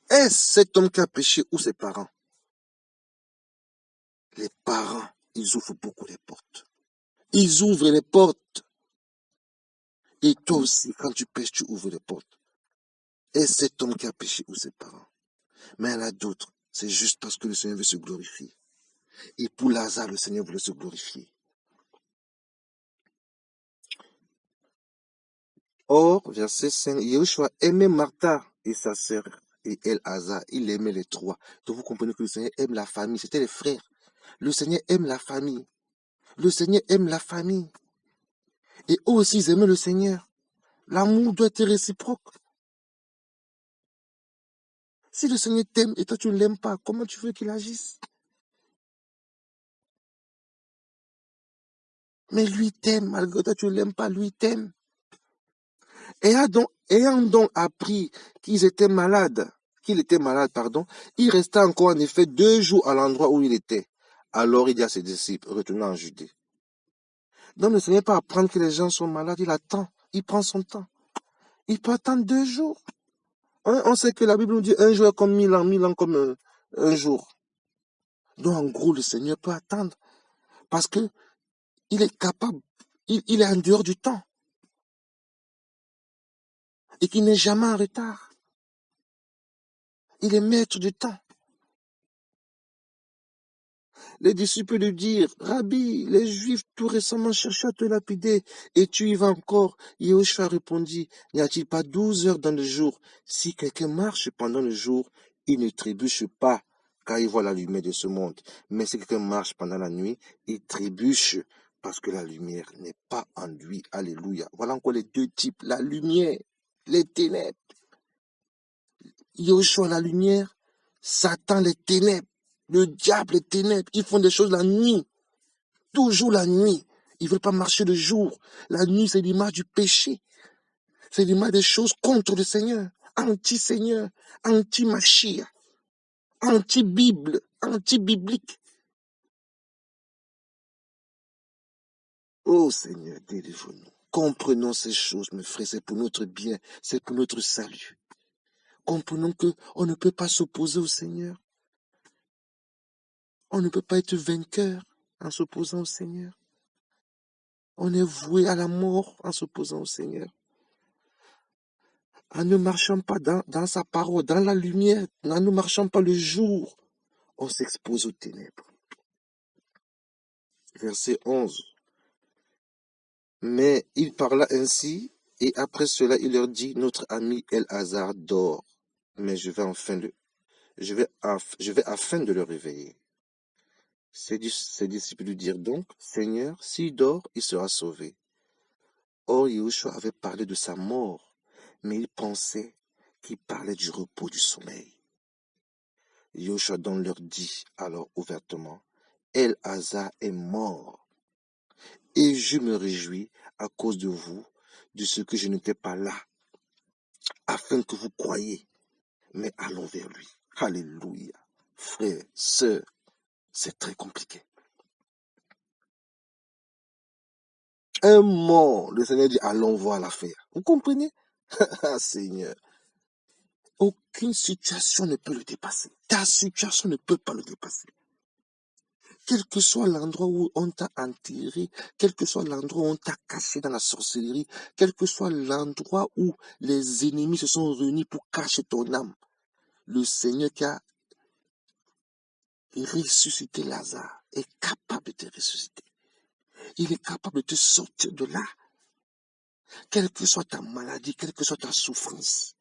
Est-ce cet homme qui a péché ou ses parents? Les parents, ils ouvrent beaucoup les portes. Ils ouvrent les portes. Et toi aussi, quand tu pêches, tu ouvres les portes. Est-ce cet homme qui a péché ou ses parents? Mais il y en a d'autres. C'est juste parce que le Seigneur veut se glorifier. Et pour Lazare, le Seigneur voulait se glorifier. Or, verset 5, Yahushua aimait Martha et sa sœur et El-Hazar. Il aimait les trois. Donc vous comprenez que le Seigneur aime la famille. C'était les frères. Le Seigneur aime la famille. Le Seigneur aime la famille. Et eux aussi, ils aimaient le Seigneur. L'amour doit être réciproque. Si le Seigneur t'aime et toi tu ne l'aimes pas, comment tu veux qu'il agisse? Mais lui t'aime, malgré toi tu ne l'aimes pas, lui t'aime. Ayant donc appris qu'il était malade, il resta encore en effet 2 jours à l'endroit où il était. Alors il dit à ses disciples, retournez en Judée. Donc le Seigneur pas apprendre que les gens sont malades, il attend, il prend son temps. Il peut attendre 2 jours. On sait que la Bible nous dit 1 jour comme 1000 ans, 1000 ans comme un jour. Donc en gros, le Seigneur peut attendre parce que il est capable, il est en dehors du temps et qu'il n'est jamais en retard. Il est maître du temps. Les disciples lui dirent, Rabbi, les Juifs tout récemment cherchaient à te lapider, et tu y vas encore. Yahushua répondit, n'y a-t-il pas 12 heures dans le jour? Si quelqu'un marche pendant le jour, il ne trébuche pas, car il voit la lumière de ce monde. Mais si quelqu'un marche pendant la nuit, il trébuche, parce que la lumière n'est pas en lui. Alléluia. Voilà encore les deux types, la lumière, les ténèbres. Yahushua la lumière, Satan les ténèbres. Le diable, les ténèbres, ils font des choses la nuit. Toujours la nuit. Ils ne veulent pas marcher le jour. La nuit, c'est l'image du péché. C'est l'image des choses contre le Seigneur. Anti-Seigneur, anti-Machia, anti-Bible, anti-biblique. Oh Seigneur, délivre-nous. Comprenons ces choses, mes frères, c'est pour notre bien, c'est pour notre salut. Comprenons qu'on ne peut pas s'opposer au Seigneur. On ne peut pas être vainqueur en s'opposant au Seigneur. On est voué à la mort en s'opposant au Seigneur. en ne marchant pas dans sa parole, dans la lumière, en ne marchant pas le jour, on s'expose aux ténèbres. Verset 11. Mais il parla ainsi, et après cela, il leur dit, notre ami El-Hazar dort, mais je vais afin de le réveiller. Ses disciples lui dirent donc, Seigneur, s'il dort, il sera sauvé. Or, Yahushua avait parlé de sa mort, mais il pensait qu'il parlait du repos du sommeil. Yahushua donc leur dit alors ouvertement, El-Hazar est mort, et je me réjouis à cause de vous, de ce que je n'étais pas là, afin que vous croyiez, mais allons vers lui. Alléluia. Frères, sœurs, c'est très compliqué. Un mort, le Seigneur dit, allons voir l'affaire. Vous comprenez? Ah, Seigneur. Aucune situation ne peut le dépasser. Ta situation ne peut pas le dépasser. Quel que soit l'endroit où on t'a enterré, quel que soit l'endroit où on t'a caché dans la sorcellerie, quel que soit l'endroit où les ennemis se sont réunis pour cacher ton âme, le Seigneur qui a ressuscité Lazare est capable de te ressusciter. Il est capable de te sortir de là. Quelle que soit ta maladie, quelle que soit ta souffrance.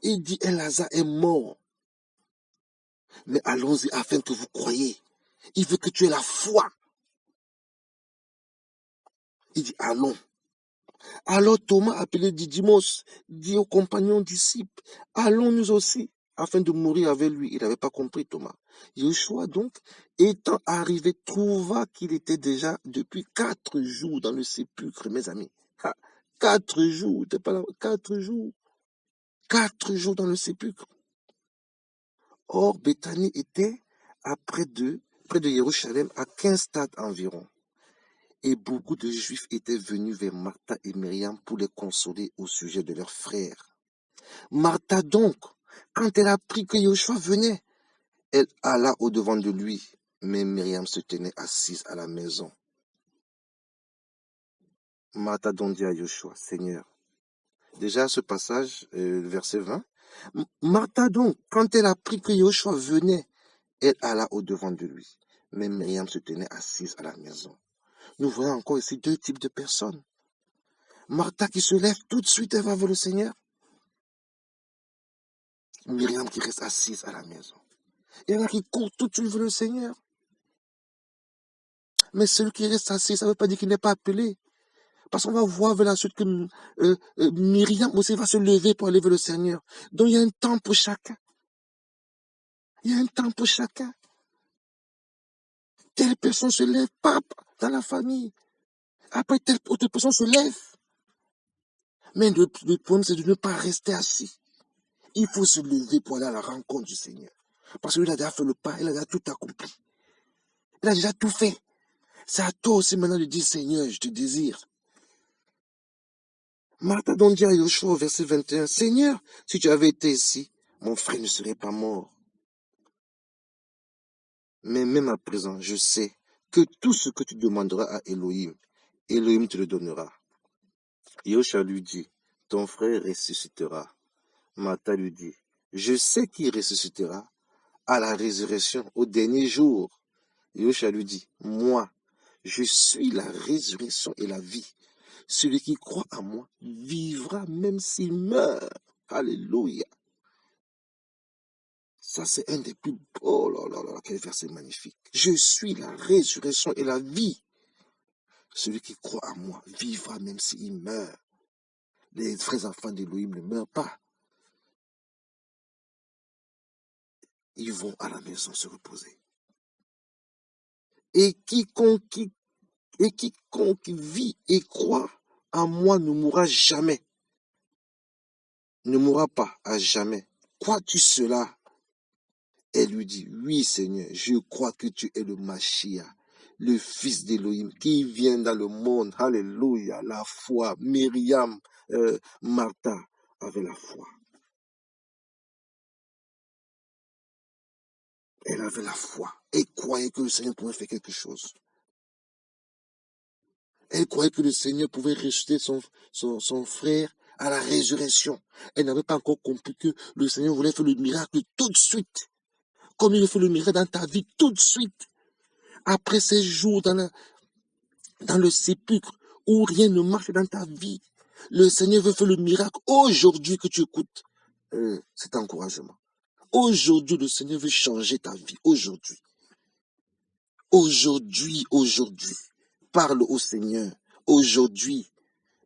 Il dit, Lazare est mort. Mais allons-y afin que vous croyiez. Il veut que tu aies la foi. Il dit, allons. Alors Thomas, appelé Didymos, dit aux compagnons disciples, allons nous aussi, afin de mourir avec lui. Il n'avait pas compris Thomas. Yeshua donc, étant arrivé, trouva qu'il était déjà depuis 4 jours dans le sépulcre, mes amis. 4 jours, t'es pas là, 4 jours. 4 jours dans le sépulcre. Or, Béthanie était près de Jérusalem, à 15 stades environ. Et beaucoup de Juifs étaient venus vers Martha et Myriam pour les consoler au sujet de leurs frères. Martha donc, quand elle apprit que Yeshua venait, elle alla au-devant de lui, mais Myriam se tenait assise à la maison. Martha donc dit à Yeshua, Seigneur, déjà ce passage, verset 20, Martha donc, quand elle apprit que Yeshua venait, elle alla au-devant de lui, mais Myriam se tenait assise à la maison. Nous voyons encore ici 2 types de personnes. Martha qui se lève tout de suite, elle va vers le Seigneur. Myriam qui reste assise à la maison. Il y en a qui courent tout de suite vers le Seigneur. Mais celui qui reste assis, ça ne veut pas dire qu'il n'est pas appelé. Parce qu'on va voir vers la suite que Myriam aussi va se lever pour aller vers le Seigneur. Donc il y a un temps pour chacun. Il y a un temps pour chacun. Telle personne se lève, pape, dans la famille. Après, telle autre personne se lève. Mais le problème, c'est de ne pas rester assis. Il faut se lever pour aller à la rencontre du Seigneur. Parce qu'il a déjà fait le pas, il a déjà tout accompli. Il a déjà tout fait. C'est à toi aussi maintenant de dire, Seigneur, je te désire. Martha donc dit à Yeshua au verset 21, Seigneur, si tu avais été ici, mon frère ne serait pas mort. Mais même à présent, je sais que tout ce que tu demanderas à Elohim, Elohim te le donnera. Yeshua lui dit, ton frère ressuscitera. Martha lui dit, je sais qu'il ressuscitera à la résurrection, au dernier jour. Yeshua lui dit, moi, je suis la résurrection et la vie. Celui qui croit en moi vivra même s'il meurt. Alléluia. Ça, c'est un des plus beaux. Oh là là là, quel verset magnifique. Je suis la résurrection et la vie. Celui qui croit en moi vivra même s'il meurt. Les vrais enfants d'Élohim ne meurent pas. Ils vont à la maison se reposer. Et quiconque vit et croit en moi ne mourra jamais. Ne mourra pas à jamais. Crois-tu cela? Elle lui dit, oui Seigneur, je crois que tu es le Mashiach, le fils d'Élohim, qui vient dans le monde. Alléluia, la foi. Myriam, Martha avait la foi. Elle avait la foi et croyait que le Seigneur pouvait faire quelque chose. Elle croyait que le Seigneur pouvait ressusciter son frère à la résurrection. Elle n'avait pas encore compris que le Seigneur voulait faire le miracle tout de suite. Comme il fait le miracle dans ta vie tout de suite. Après ces jours dans le sépulcre où rien ne marche dans ta vie, le Seigneur veut faire le miracle aujourd'hui que tu écoutes cet encouragement. Aujourd'hui, le Seigneur veut changer ta vie. Aujourd'hui. Parle au Seigneur. Aujourd'hui,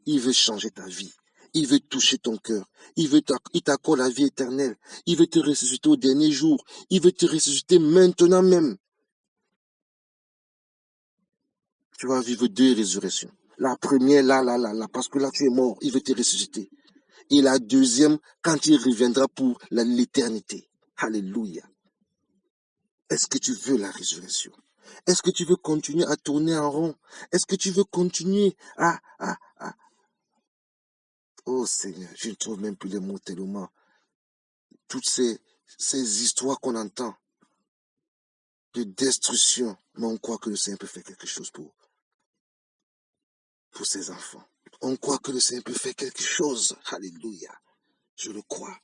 il veut changer ta vie. Il veut toucher ton cœur. Il t'accorde la vie éternelle. Il veut te ressusciter au dernier jour. Il veut te ressusciter maintenant même. Tu vas vivre 2 résurrections. La première, là, parce que là, tu es mort. Il veut te ressusciter. Et la deuxième, quand il reviendra pour l'éternité. Alléluia. Est-ce que tu veux la résurrection? Est-ce que tu veux continuer à tourner en rond? Est-ce que tu veux continuer à... Oh Seigneur, je ne trouve même plus les mots tellement. Toutes ces histoires qu'on entend de destruction, mais on croit que le Seigneur peut faire quelque chose pour ses enfants. On croit que le Seigneur peut faire quelque chose. Alléluia. Je le crois.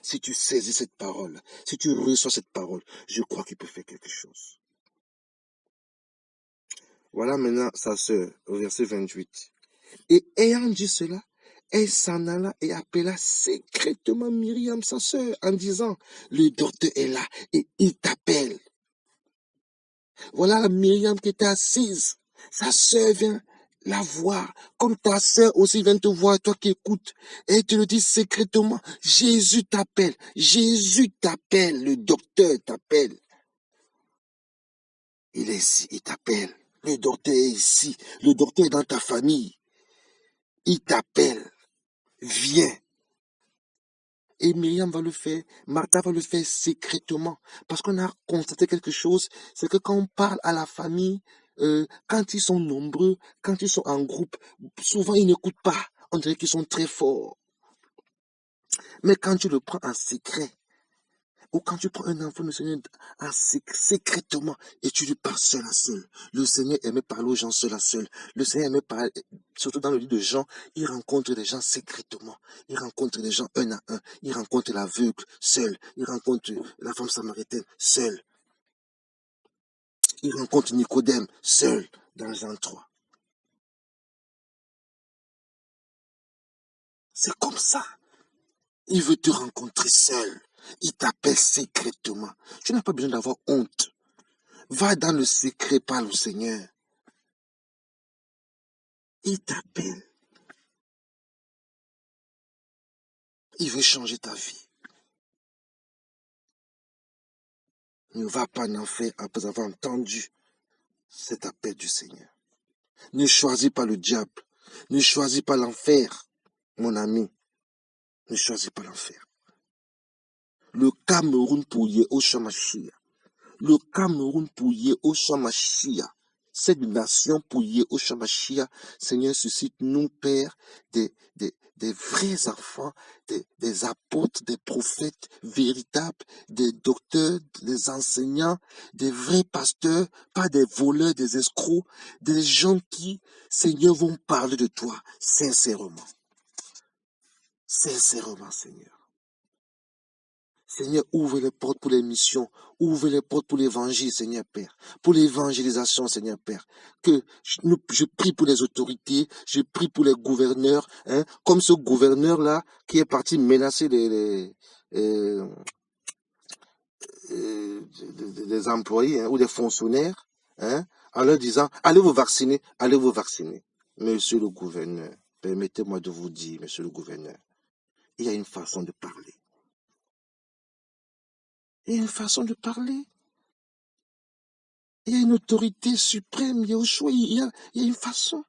Si tu saisis cette parole, si tu reçois cette parole, je crois qu'il peut faire quelque chose. Voilà maintenant sa sœur, au verset 28. Et ayant dit cela, elle s'en alla et appela secrètement Myriam, sa sœur, en disant, le docteur est là et il t'appelle. Voilà Myriam qui était assise. Sa sœur vient la voir, comme ta sœur aussi vient te voir, toi qui écoutes. Et elle te le dit secrètement, Jésus t'appelle, le docteur t'appelle. Il est ici, il t'appelle. Le docteur est ici, le docteur est dans ta famille. Il t'appelle, viens. Et Myriam va le faire, Martha va le faire secrètement. Parce qu'on a constaté quelque chose, c'est que quand on parle à la famille, quand ils sont nombreux, quand ils sont en groupe, souvent ils n'écoutent pas. On dirait qu'ils sont très forts. Mais quand tu le prends en secret, ou quand tu prends un enfant du Seigneur secrètement et tu lui parles seul à seul. Le Seigneur aimait parler aux gens seul à seul. Le Seigneur aimait parler, surtout dans le livre de Jean, il rencontre les gens secrètement. Il rencontre les gens un à un. Il rencontre l'aveugle seul. Il rencontre la femme samaritaine seul. Il rencontre Nicodème seul dans Jean 3. C'est comme ça. Il veut te rencontrer seul. Il t'appelle secrètement. Tu n'as pas besoin d'avoir honte. Va dans le secret, parle au Seigneur. Il t'appelle. Il veut changer ta vie. Ne va pas en enfer après avoir entendu cet appel du Seigneur. Ne choisis pas le diable. Ne choisis pas l'enfer, mon ami. Ne choisis pas l'enfer. Le Cameroun pour Yehoshua Mashiach. Le Cameroun pour Yehoshua Mashiach. Cette nation pour Yehoshua Mashiach. Seigneur, suscite-nous, Père, des vrais enfants, des apôtres, des prophètes véritables, des docteurs, des enseignants, des vrais pasteurs, pas des voleurs, des escrocs, des gens qui, Seigneur, vont parler de toi sincèrement. Sincèrement, Seigneur. Seigneur, ouvre les portes pour les missions, ouvre les portes pour l'évangile, Seigneur Père, pour l'évangélisation, Seigneur Père. Que je prie pour les autorités, je prie pour les gouverneurs, comme ce gouverneur-là qui est parti menacer les employés ou des fonctionnaires, en leur disant, allez vous vacciner. Monsieur le gouverneur, permettez-moi de vous dire, monsieur le gouverneur, il y a une façon de parler. Il y a une façon de parler. Il y a une autorité suprême, il y a une façon.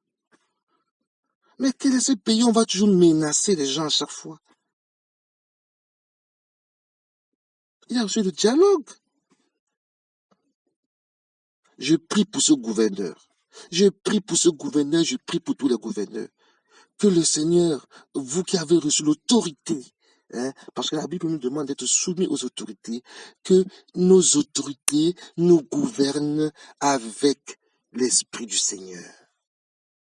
Mais quel est ce pays où on va toujours menacer les gens à chaque fois? Il y a aussi le dialogue. Je prie pour ce gouverneur. Je prie pour ce gouverneur, je prie pour tous les gouverneurs. Que le Seigneur, vous qui avez reçu l'autorité, parce que la Bible nous demande d'être soumis aux autorités, que nos autorités nous gouvernent avec l'Esprit du Seigneur.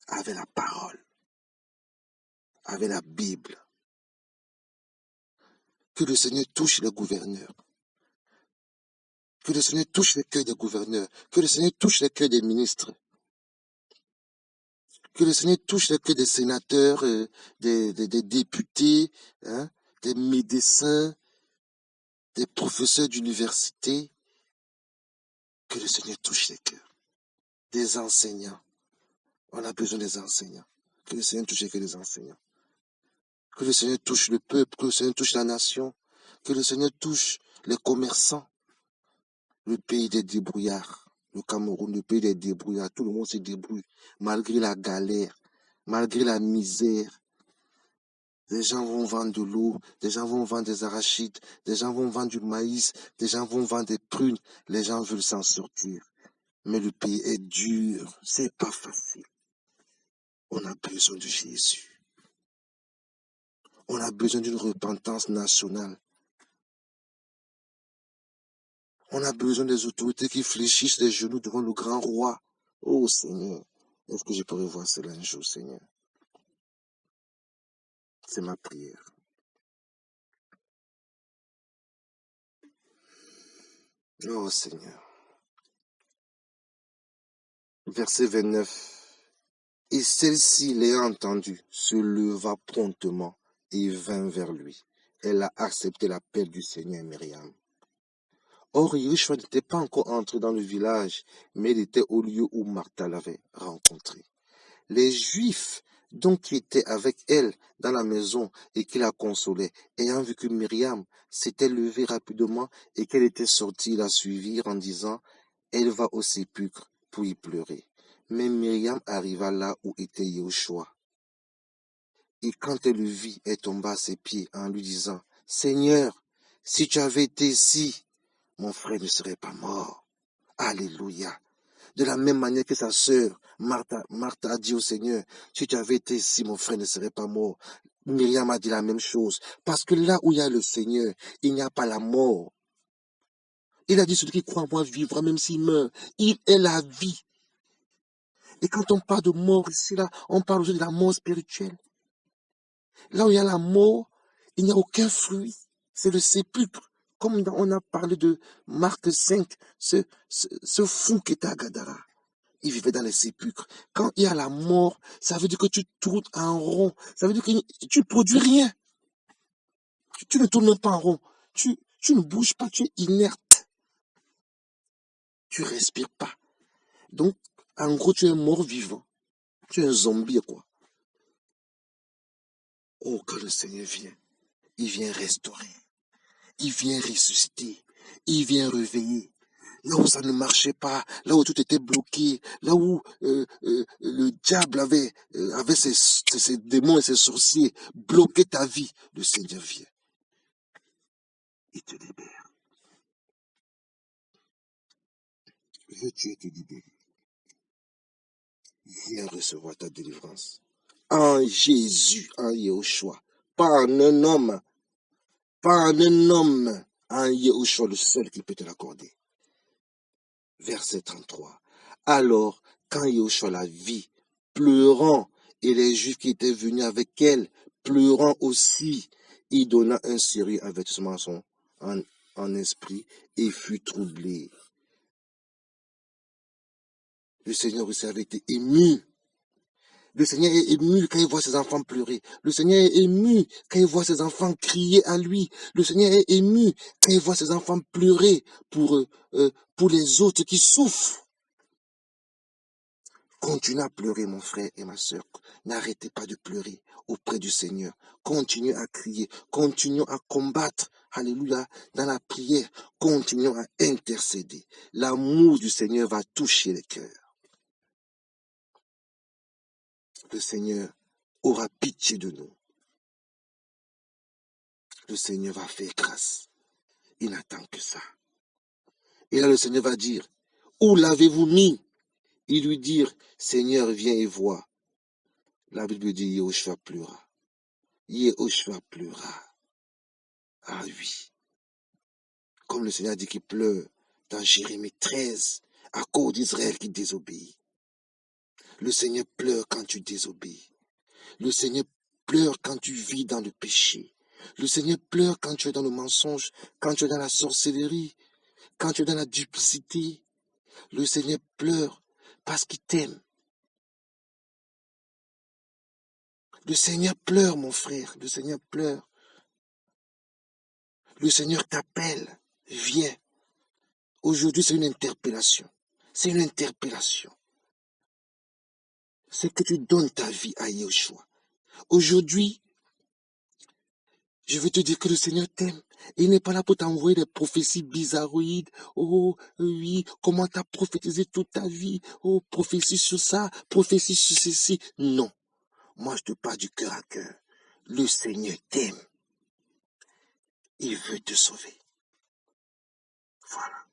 avec la parole, avec la Bible. Que le Seigneur touche les gouverneurs. Que le Seigneur touche les cœurs des gouverneurs. Que le Seigneur touche les cœurs des ministres. Que le Seigneur touche les cœurs des sénateurs, des députés, hein, des médecins, des professeurs d'université. Que le Seigneur touche les cœurs. Des enseignants. On a besoin des enseignants. Que le Seigneur touche les cœurs des enseignants. Que le Seigneur touche le peuple. Que le Seigneur touche la nation. Que le Seigneur touche les commerçants. Le pays des débrouillards. Le Cameroun, le pays des débrouillards. Tout le monde se débrouille. Malgré la galère. Malgré la misère. Des gens vont vendre de l'eau, des gens vont vendre des arachides, des gens vont vendre du maïs, des gens vont vendre des prunes. Les gens veulent s'en sortir. Mais le pays est dur, c'est pas facile. On a besoin de Jésus. On a besoin d'une repentance nationale. On a besoin des autorités qui fléchissent les genoux devant le grand roi. Oh Seigneur, est-ce que je pourrais voir cela un jour, Seigneur? C'est ma prière. Oh Seigneur. Verset 29. Et celle-ci, l'ayant entendu, se leva promptement et vint vers lui. Elle a accepté l'appel du Seigneur Myriam. Or, Yeshua n'était pas encore entré dans le village, mais il était au lieu où Martha l'avait rencontré. Les Juifs, donc, qui étaient avec elle dans la maison et qui la consolaient, ayant vu que Myriam s'était levée rapidement et qu'elle était sortie, la suivirent en disant, elle va au sépulcre pour y pleurer. Mais Myriam arriva là où était Yeshua. Et quand elle le vit, elle tomba à ses pieds en lui disant, Seigneur, si tu avais été ici, mon frère ne serait pas mort. Alléluia. De la même manière que sa sœur, Martha a dit au Seigneur, si tu avais été ici, mon frère ne serait pas mort. Myriam a dit la même chose. Parce que là où il y a le Seigneur, il n'y a pas la mort. Il a dit, celui qui croit en moi vivra même s'il meurt. Il est la vie. Et quand on parle de mort ici, là, on parle aussi de la mort spirituelle. Là où il y a la mort, il n'y a aucun fruit. C'est le sépulcre. Comme on a parlé de Marc 5, ce fou qui était à Gadara. Il vivait dans les sépulcres. Quand il y a la mort, ça veut dire que tu tournes en rond. Ça veut dire que tu ne produis rien. Tu ne tournes même pas en rond. Tu ne bouges pas, tu es inerte. Tu ne respires pas. Donc, en gros, tu es mort vivant. Tu es un zombie, quoi. Oh, quand le Seigneur vient, il vient restaurer. Il vient ressusciter. Il vient réveiller. Là où ça ne marchait pas, là où tout était bloqué, là où le diable avait ses démons et ses sorciers bloqué ta vie, le Seigneur vient. Il te libère. Veux-tu être libéré? Viens recevoir ta délivrance. En Jésus, en Yeshua. Pas en un homme. Pas en un homme. En Yeshua, le seul qui peut te l'accorder. Verset 33. Alors, quand Yeshua la vit, pleurant, et les Juifs qui étaient venus avec elle, pleurant aussi, il donna un sérieux avertissement en esprit et fut troublé. Le Seigneur aussi avait été ému. Le Seigneur est ému quand il voit ses enfants pleurer. Le Seigneur est ému quand il voit ses enfants crier à lui. Le Seigneur est ému quand il voit ses enfants pleurer pour les autres qui souffrent. Continuez à pleurer, mon frère et ma soeur. N'arrêtez pas de pleurer auprès du Seigneur. Continuez à crier. Continuons à combattre. Alléluia. Dans la prière, continuons à intercéder. L'amour du Seigneur va toucher les cœurs. Le Seigneur aura pitié de nous. Le Seigneur va faire grâce. Il n'attend que ça. Et là, le Seigneur va dire, où l'avez-vous mis? Il lui dire, Seigneur, viens et vois. La Bible dit, Yehoshua pleura. Yehoshua pleura. Ah oui. Comme le Seigneur dit qu'il pleure dans Jérémie 13, à cause d'Israël qui désobéit. Le Seigneur pleure quand tu désobéis. Le Seigneur pleure quand tu vis dans le péché. Le Seigneur pleure quand tu es dans le mensonge, quand tu es dans la sorcellerie, quand tu es dans la duplicité. Le Seigneur pleure parce qu'il t'aime. Le Seigneur pleure, mon frère. Le Seigneur pleure. Le Seigneur t'appelle. Viens. Aujourd'hui, c'est une interpellation. C'est une interpellation. C'est que tu donnes ta vie à Yeshua. Aujourd'hui, je veux te dire que le Seigneur t'aime. Il n'est pas là pour t'envoyer des prophéties bizarroïdes. Oh, oui, comment t'as prophétisé toute ta vie. Oh, prophétie sur ça, prophétie sur ceci. Non. Moi, je te parle du cœur à cœur. Le Seigneur t'aime. Il veut te sauver. Voilà.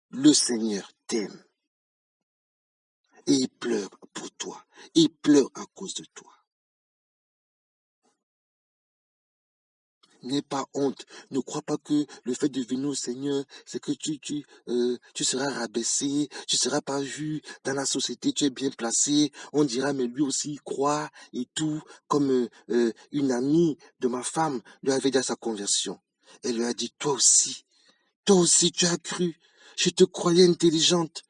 Le Seigneur t'aime. Et il pleure pour toi. Il pleure à cause de toi. N'aie pas honte. Ne crois pas que le fait de venir au Seigneur, c'est que tu seras rabaissé, tu seras pas vu dans la société, tu es bien placé. On dira, mais lui aussi il croit et tout. Comme une amie de ma femme lui avait dit à sa conversion. Elle lui a dit, toi aussi tu as cru. Je te croyais intelligente.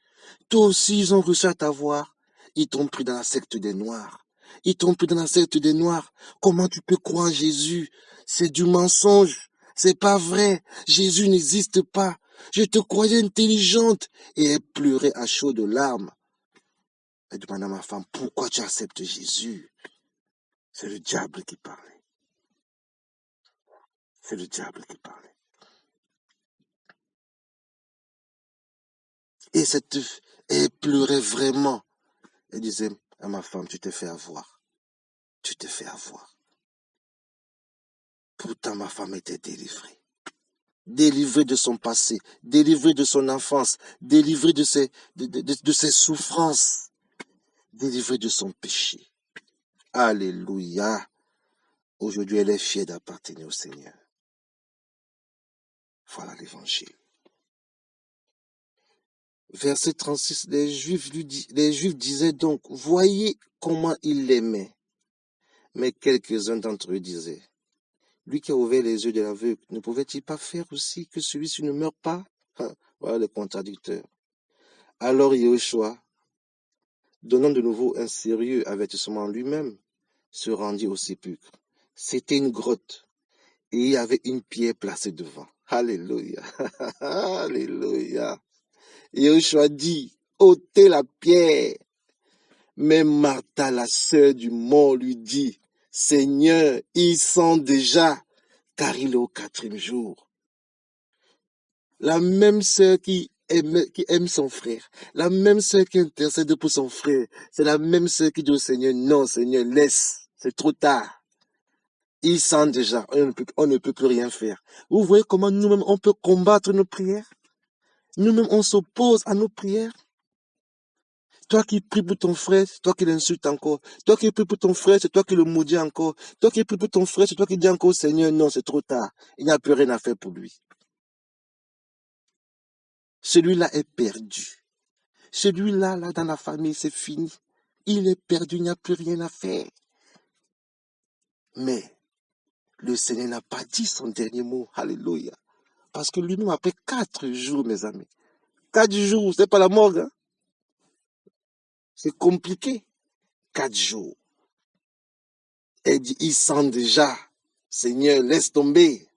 Toi aussi, ils ont réussi à t'avoir. Ils t'ont pris dans la secte des Noirs. Ils t'ont pris dans la secte des Noirs. Comment tu peux croire en Jésus? C'est du mensonge. C'est pas vrai. Jésus n'existe pas. Je te croyais intelligente. Et elle pleurait à chaudes larmes. Elle demandait à ma femme, pourquoi tu acceptes Jésus? C'est le diable qui parlait. C'est le diable qui parlait. Et elle pleurait vraiment. Elle disait à ma femme, tu t'es fait avoir. Tu t'es fait avoir. Pourtant, ma femme était délivrée. Délivrée de son passé, délivrée de son enfance, délivrée de ses souffrances, délivrée de son péché. Alléluia. Aujourd'hui, elle est fière d'appartenir au Seigneur. Voilà l'évangile. Verset 36, les Juifs disaient donc, voyez comment il l'aimait. Mais quelques-uns d'entre eux disaient, lui qui a ouvert les yeux de l'aveugle, ne pouvait-il pas faire aussi que celui-ci ne meure pas? Voilà le contradicteur. Alors Yeshua, donnant de nouveau un sérieux avertissement lui-même, se rendit au sépulcre. C'était une grotte et il y avait une pierre placée devant. Alléluia. Alléluia. Yeshua dit, ôtez la pierre. Mais Martha, la sœur du mort, lui dit, Seigneur, il sent déjà, car il est au 4e jour. La même sœur qui aime son frère, la même sœur qui intercède pour son frère, c'est la même sœur qui dit au Seigneur, non Seigneur, laisse, c'est trop tard. Il sent déjà, on ne peut plus rien faire. Vous voyez comment nous-mêmes on peut combattre nos prières? Nous-mêmes on s'oppose à nos prières. Toi qui pries pour ton frère, c'est toi qui l'insultes encore. Toi qui pries pour ton frère, c'est toi qui le maudis encore. Toi qui pries pour ton frère, c'est toi qui dis encore au Seigneur, non, c'est trop tard. Il n'y a plus rien à faire pour lui. Celui-là est perdu. Celui-là, là, dans la famille, c'est fini. Il est perdu, il n'y a plus rien à faire. Mais le Seigneur n'a pas dit son dernier mot. Alléluia. Parce que lui-même, après 4 jours, mes amis, 4 jours, c'est pas la morgue. Hein? C'est compliqué. 4 jours. Elle dit, il sent déjà. Seigneur, laisse tomber.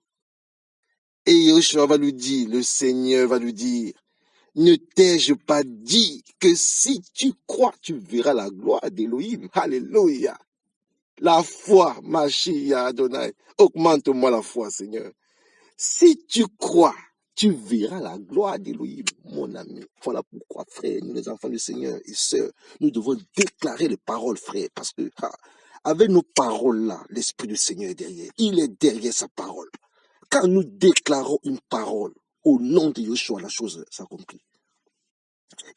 Et Yeshua va lui dire, le Seigneur va lui dire, ne t'ai-je pas dit que si tu crois, tu verras la gloire d'Élohim. Alléluia. La foi, Mashiach Adonai, augmente-moi la foi, Seigneur. Si tu crois, tu verras la gloire d'Élohim, mon ami. Voilà pourquoi, frère, nous les enfants du Seigneur et sœurs, nous devons déclarer les paroles, frère, parce que avec nos paroles-là, l'Esprit du Seigneur est derrière. Il est derrière sa parole. Quand nous déclarons une parole, au nom de Yeshua, la chose s'accomplit.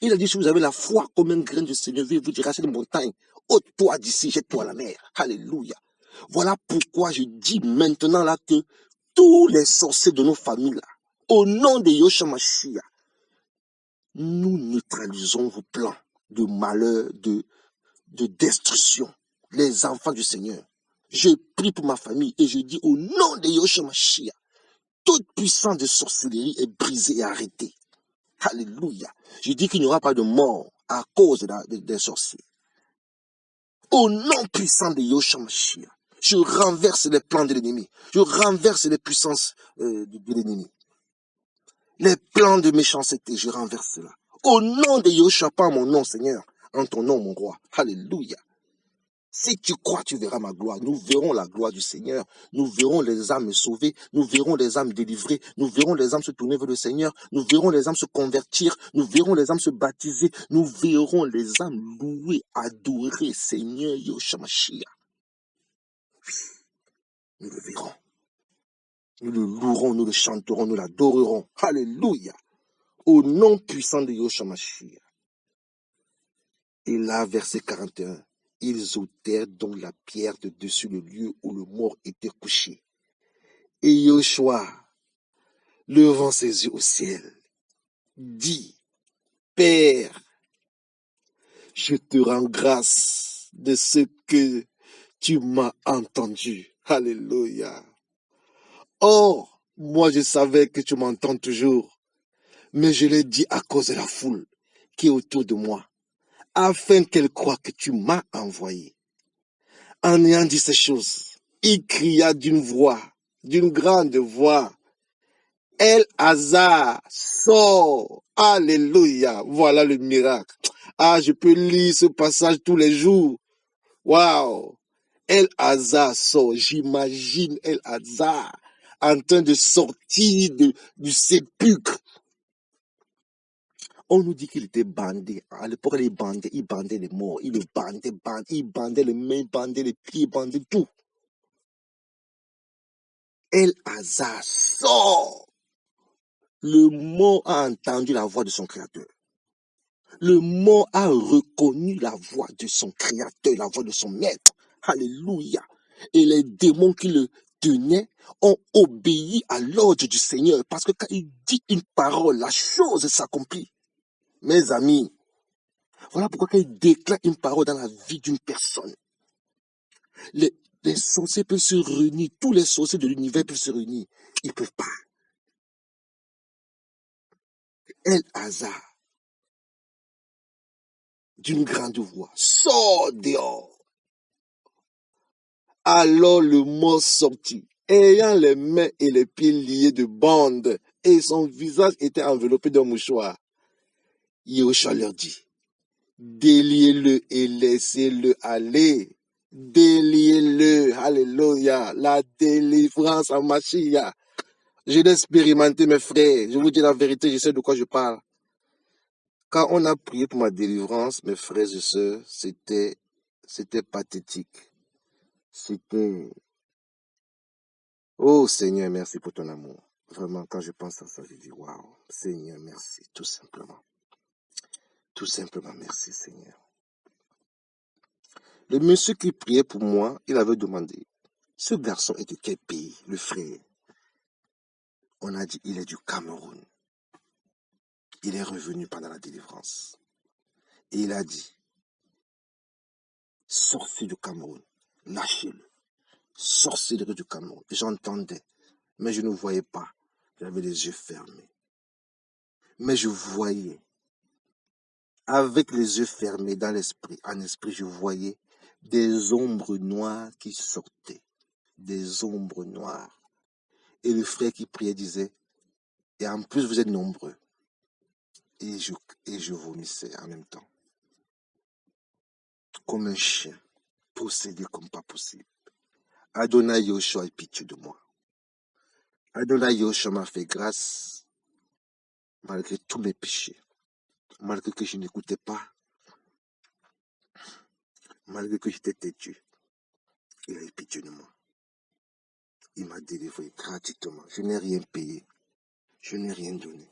Il a dit, si vous avez la foi comme un grain de sénévé, vous direz à cette montagne, ôte-toi d'ici, jette-toi à la mer. Alléluia. Voilà pourquoi je dis maintenant là que tous les sorciers de nos familles là, au nom de Yeshua Mashiach, nous neutralisons vos plans. de malheur, de destruction. Les enfants du Seigneur. Je prie pour ma famille et je dis au nom de Yahshua Mashiach, toute puissance de sorcellerie est brisée et arrêtée. Alléluia. Je dis qu'il n'y aura pas de mort à cause des sorciers. Au nom puissant de Yahshua Mashiach, je renverse les plans de l'ennemi. Je renverse les puissances de l'ennemi. Les plans de méchanceté, je renverse cela. Au nom de Yahshua, pas mon nom, Seigneur. En ton nom, mon roi. Alléluia. Si tu crois, tu verras ma gloire. Nous verrons la gloire du Seigneur. Nous verrons les âmes sauvées. Nous verrons les âmes délivrées. Nous verrons les âmes se tourner vers le Seigneur. Nous verrons les âmes se convertir. Nous verrons les âmes se baptiser. Nous verrons les âmes louer, adorer Seigneur Yahshua Mashiach. Nous le verrons. Nous le louerons, nous le chanterons, nous l'adorerons. Alléluia. Au nom puissant de Yahshua Mashiach. Et là, verset 41. Ils ôtèrent donc la pierre de dessus le lieu où le mort était couché. Et Yoshua, levant ses yeux au ciel, dit, Père, je te rends grâce de ce que tu m'as entendu. Alléluia. Or, moi je savais que tu m'entends toujours, mais je l'ai dit à cause de la foule qui est autour de moi, afin qu'elle croie que tu m'as envoyé. En ayant dit ces choses, il cria d'une grande voix, El Hazar, sort. Alléluia. Voilà le miracle. Ah, je peux lire ce passage tous les jours. Waouh. El Hazar sort. J'imagine El Hazar en train de sortir du sépulcre. On nous dit qu'il était bandé. À l'époque, il bandait les morts. Il bandait les mains, il bandait les pieds, il bandait tout. El Hazar sort. Le mort a entendu la voix de son créateur. Le mort a reconnu la voix de son créateur, la voix de son maître. Alléluia. Et les démons qui le tenaient ont obéi à l'ordre du Seigneur. Parce que quand il dit une parole, la chose s'accomplit. Mes amis, voilà pourquoi quand il déclare une parole dans la vie d'une personne, les sorciers peuvent se réunir, tous les sorciers de l'univers peuvent se réunir. Ils ne peuvent pas. El Hazar, d'une grande voix, sort dehors. Alors le mort sortit, ayant les mains et les pieds liés de bandes, et son visage était enveloppé d'un mouchoir. Yahushua leur dit, déliez-le et laissez-le aller. Déliez-le, alléluia, la délivrance en Mashiach. Je l'ai expérimenté, mes frères, je vous dis la vérité, je sais de quoi je parle. Quand on a prié pour ma délivrance, mes frères et sœurs, c'était pathétique. C'était... Oh Seigneur, merci pour ton amour. Vraiment, quand je pense à ça, je dis waouh, Seigneur, merci, tout simplement. Tout simplement, merci Seigneur. Le monsieur qui priait pour moi, il avait demandé, ce garçon est de quel pays, le frère? On a dit, il est du Cameroun. Il est revenu pendant la délivrance. Et il a dit, sorcier du Cameroun, lâchez-le. Sorcellerie du Cameroun. J'entendais, mais je ne voyais pas. J'avais les yeux fermés. Mais je voyais. Avec les yeux fermés dans l'esprit, en esprit, je voyais des ombres noires qui sortaient. Des ombres noires. Et le frère qui priait disait, et en plus vous êtes nombreux. Et je vomissais en même temps. Comme un chien, possédé comme pas possible. Adonai Yahushua ait pitié de moi. Adonai Yahushua m'a fait grâce malgré tous mes péchés. Malgré que je n'écoutais pas. Malgré que j'étais têtu. Il a eu pitié de moi. Il m'a délivré gratuitement. Je n'ai rien payé. Je n'ai rien donné.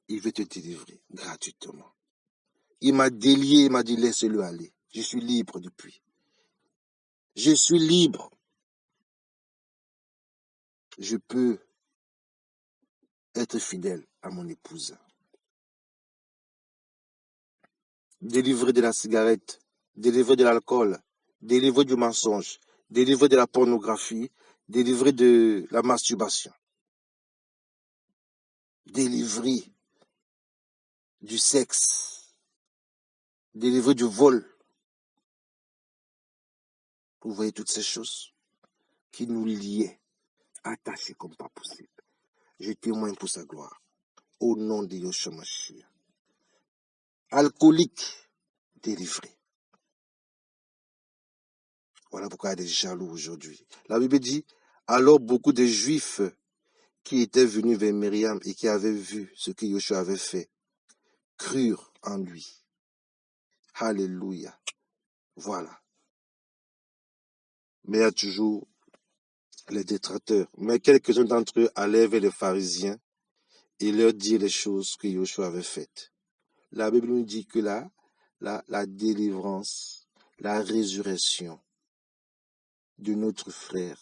Il veut te délivrer gratuitement. Il m'a délié, il m'a dit laisse-le aller. Je suis libre depuis. Je suis libre. Je peux être fidèle à mon épouse. délivré de la cigarette, délivré de l'alcool, délivré du mensonge, délivré de la pornographie, délivré de la masturbation, délivré du sexe, délivré du vol. Vous voyez toutes ces choses qui nous liaient, attachés comme pas possible. Je témoigne pour sa gloire. Au nom de Yeshua Mashiach. Alcoolique, délivré. Voilà pourquoi il y a des jaloux aujourd'hui. La Bible dit, alors beaucoup de Juifs qui étaient venus vers Myriam et qui avaient vu ce que Yeshua avait fait, crurent en lui. Alléluia. Voilà. Mais il y a toujours les détracteurs. Mais quelques-uns d'entre eux allèrent vers les pharisiens et leur dirent les choses que Yeshua avait faites. La Bible nous dit que la délivrance, la résurrection de notre frère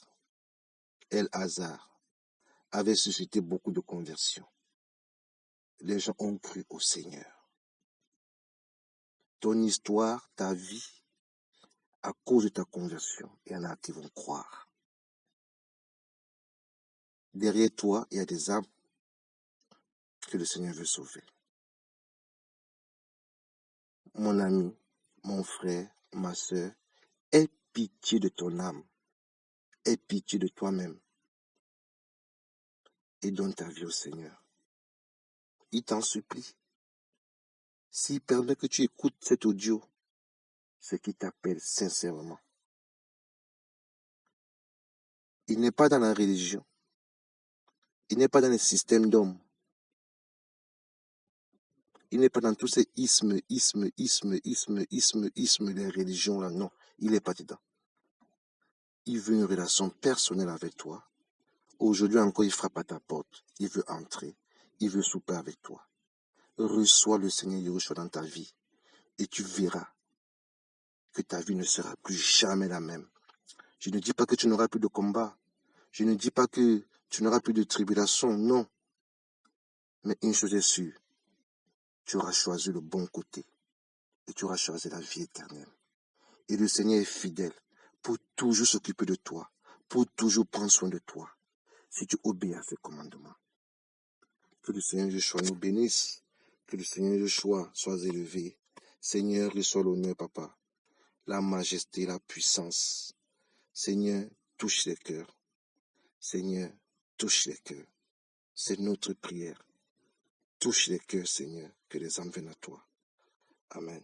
El-Hazar avait suscité beaucoup de conversions. Les gens ont cru au Seigneur. Ton histoire, ta vie, à cause de ta conversion, il y en a qui vont croire. Derrière toi, il y a des âmes que le Seigneur veut sauver. Mon ami, mon frère, ma soeur, aie pitié de ton âme. Aie pitié de toi-même. Et donne ta vie au Seigneur. Il t'en supplie. S'il permet que tu écoutes cet audio, c'est qu'il t'appelle sincèrement. Il n'est pas dans la religion. Il n'est pas dans les systèmes d'hommes. Il n'est pas dans tous ces ismes, les religions là. Non, il n'est pas dedans. Il veut une relation personnelle avec toi. Aujourd'hui encore, il frappe à ta porte. Il veut entrer. Il veut souper avec toi. Reçois le Seigneur Yeshua dans ta vie et tu verras que ta vie ne sera plus jamais la même. Je ne dis pas que tu n'auras plus de combat. Je ne dis pas que tu n'auras plus de tribulation. Non. Mais une chose est sûre. Tu auras choisi le bon côté et tu auras choisi la vie éternelle. Et le Seigneur est fidèle pour toujours s'occuper de toi, pour toujours prendre soin de toi, si tu obéis à ses commandements. Que le Seigneur Yeshua nous bénisse, que le Seigneur Yeshua soit élevé. Seigneur, reçois l'honneur, Papa, la majesté, la puissance. Seigneur, touche les cœurs. Seigneur, touche les cœurs. C'est notre prière. Touche les cœurs, Seigneur, que les âmes viennent à toi. Amen.